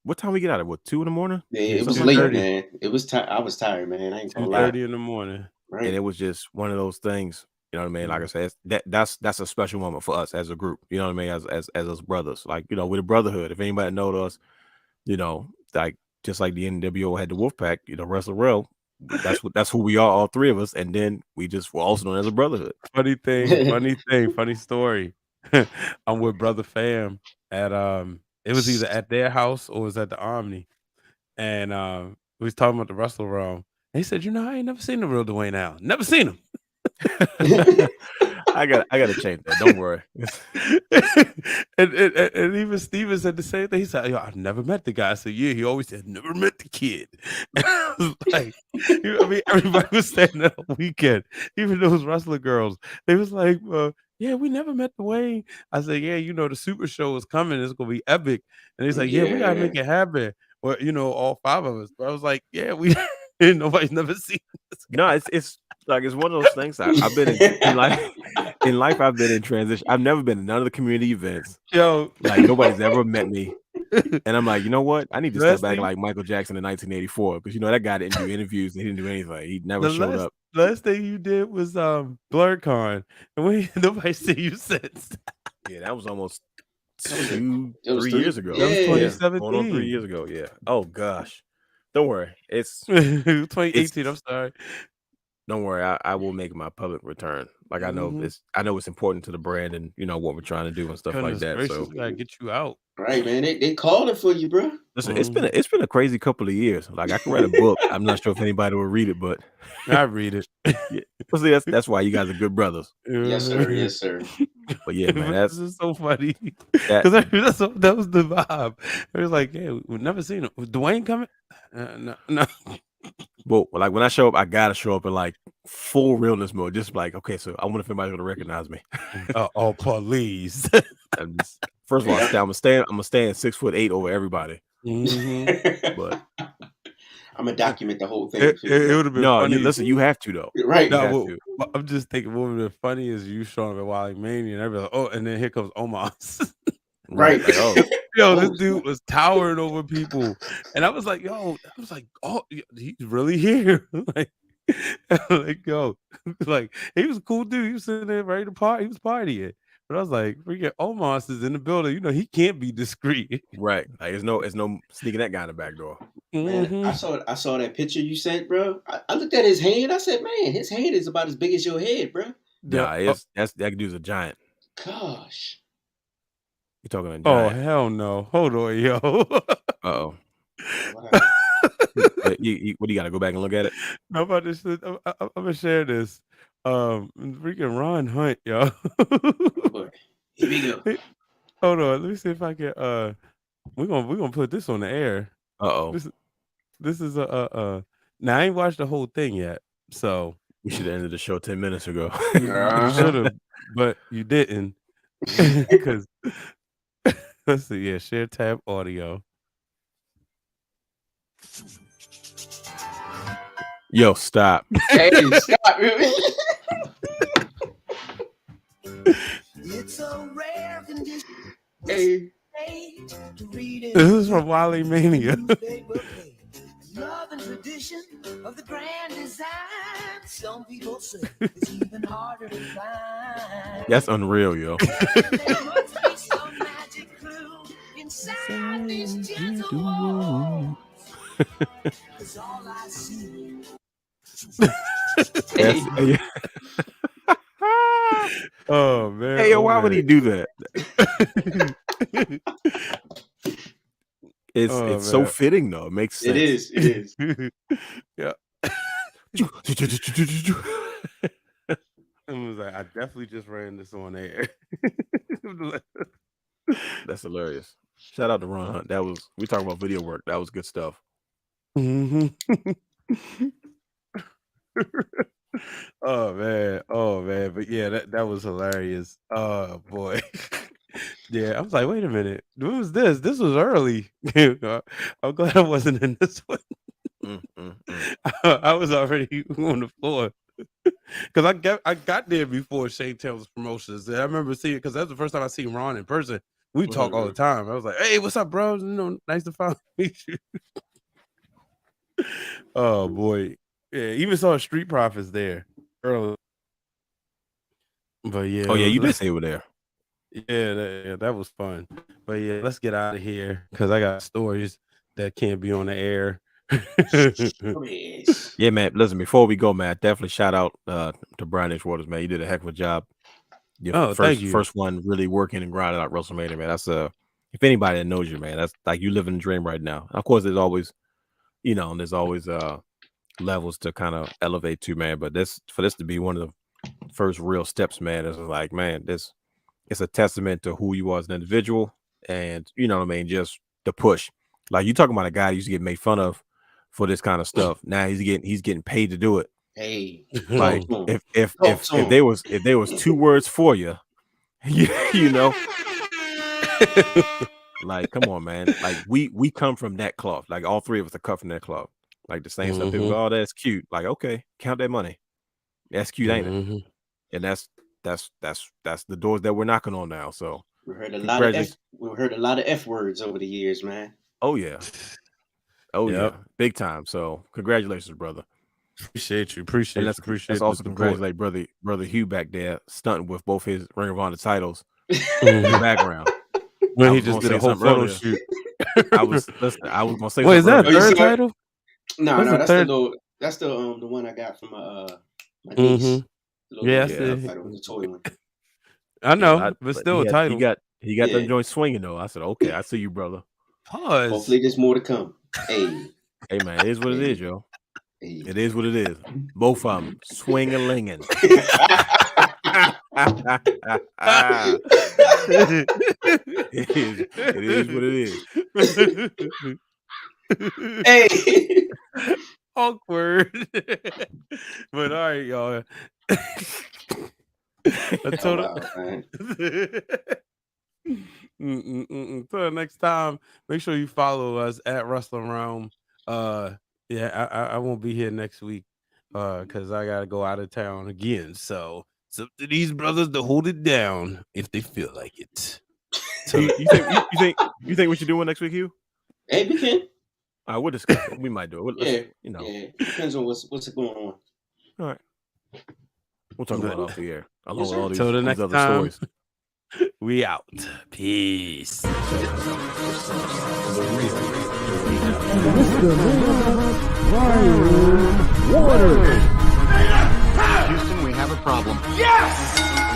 what time we get out of? What, 2 a.m? Yeah, it was late, man. It was I was tired, man. I ain't gonna lie. 2:30 in the morning. Right. And it was just one of those things. You know what I mean? Like I said, that's a special moment for us as a group. You know what I mean? As us brothers, like, you know, with a brotherhood. If anybody knows us, you know, like just like the NWO had the Wolfpack, you know, Wrestle Wrealm. That's who we are, all 3 of us, and then we just were also known as a brotherhood. Funny story. I'm with Brother Fam at it was either at their house or it was at the Omni, and we was talking about the Wrestle Wrealm, They said, I ain't never seen the real Dwayne Allen. Never seen him. I gotta change that. Don't worry. and even Steven said the same thing. He said, I've never met the guy. I said, yeah, he always said, never met the kid. And I was like, everybody was saying that all weekend. Even those wrestler girls, they was like, yeah, we never met Dwayne. I said, yeah, the Super Show is coming. It's gonna be epic. And he's like, yeah, we gotta make it happen. Well, all 5 of us. But I was like, yeah, nobody's never seen this guy. No, it's like it's one of those things. I've been in life. In life, I've been in transition. I've never been to none of the community events. Yo, like nobody's ever met me. And I'm like, you know what? I need to step back like Michael Jackson in 1984 because that guy didn't do interviews and he didn't do anything. He never showed up. Last thing you did was BlurCon, and nobody see you since. Yeah, that was almost 3 years ago. That was 2017. Going on 3 years ago. Yeah. Oh gosh. Don't worry. It's 2018. I'm sorry. Don't worry. I will make my public return. Like I know it's important to the brand and what we're trying to do and stuff like that. Gracious, so gotta get you out. Right, man. They called it for you, bro. Listen, it's been a crazy couple of years. Like I can write a book. I'm not sure if anybody will read it, but I read it. Yeah. Well, see, that's why you guys are good brothers. Yes, sir. Yes, sir. But yeah, man, this is so funny because that was the vibe. It was like, yeah, we've never seen him. Was Dwayne coming? No. Well, like when I show up, I gotta show up in like full realness mode. Just like, okay, so I wonder if anybody's gonna recognize me. Oh, please. First of all, I'm gonna stand 6'8" over everybody. But I'm gonna document the whole thing. It would have been funny. Listen, you have to though. Right. I'm just thinking what would have been funny is you showing up at Wally Mania and everybody like, and then here comes Omos. Right. Like, oh. This dude was towering over people. And I was like, oh, he's really here. like, he was a cool dude. He was sitting there ready to party. He was partying. But I was like, freaking Omos is in the building. He can't be discreet. Right. Like there's no sneaking that guy in the back door. Man, I saw that picture you sent, bro. I looked at his hand. I said, man, his hand is about as big as your head, bro. Yeah, that dude's a giant. Gosh. You talking a giant? Oh hell no! Hold on, yo. Uh-oh. What do you got to go back and look at it? I'm about to. I'm gonna share this. Freaking Ron Hunt, yo. Boy, here we go. Hold on, let me see if I can. We're gonna put this on the air. Uh-oh. This is now I ain't watched the whole thing yet, so you should have ended the show 10 minutes ago. You should have, but you didn't because. Let's see. Yeah, share tab audio. Yo, stop. Hey, stop. It's a rare condition. Hey. This is from Wally Mania. Love and tradition of the grand design. Some people say it's even harder to find. That's unreal, yo. There must be some magic clue inside these gentle walls. 'Cause all I see. Hey. Oh man. Hey, yo, why would he do that? It's so fitting though. It makes sense. It is. Yeah. I was like, I definitely just ran this on air. That's hilarious. Shout out to Ron Hunt. We talking about video work. That was good stuff. Mm-hmm. Oh man. But yeah, that was hilarious. Oh boy. Yeah, I was like, wait a minute. What was this? This was early. I'm glad I wasn't in this one. I was already on the floor. Because I got there before Shane Taylor's promotions. And I remember seeing because that's the first time I seen Ron in person. We talk all the time. I was like, hey, what's up, bro? Nice to finally meet you. Oh boy. Yeah, even saw Street Profits there early. But yeah. Oh yeah, you did say you were there. Yeah, that was fun. But yeah, let's get out of here because I got stories that can't be on the air. Yeah, man. Listen, before we go, man, definitely shout out to Brian H. Waters, man. You did a heck of a job. Thank you. First one really working and grinding out WrestleMania, man. That's if anybody that knows you, man, that's like you living the dream right now. Of course, there's always, levels to kind of elevate to, man. But for this to be one of the first real steps, man, is like, man, it's a testament to who you are as an individual, and you know what I mean, just the push. Like, you talking about a guy who used to get made fun of for this kind of stuff. Now he's getting paid to do it. Hey, like if there was 2 words for you, you know, like, come on, man. Like, we come from that cloth. Like, all 3 of us are cut from that cloth. Like, the same stuff. People go, oh, that's cute. Like, okay, count that money. That's cute, ain't it? And that's the doors that we're knocking on now. So we heard a lot of F words over the years, man. Oh yeah. Yeah, big time. So congratulations, brother. Appreciate you. Let's also congratulate brother Hugh back there, stunting with both his Ring of Honor titles in the background. When he just did a whole photo shoot. I was gonna say, wait, is that a third title? No, that's the one I got from my niece. Yeah, the toy one. I know, but still a title. He got them joints swinging though. I said, okay, I see you, brother. Pause. Hopefully, there's more to come. Hey, man, it is what it is, yo. Hey. It is what it is. Both of them swing-a-linging. It is what it is. Hey. Awkward. But all right, y'all. Until next time, make sure you follow us at Wrestling Wrealm. I won't be here next week because I gotta go out of town again. So it's up to these brothers to hold it down if they feel like it. So you think we should do one next week, Hugh? Hey, we can. We'll discuss it. We might do it. It depends on what's going on. All right. We'll talk about it off the air. Along with all these other time, stories. We out. Peace. Houston, we have a problem. Yes!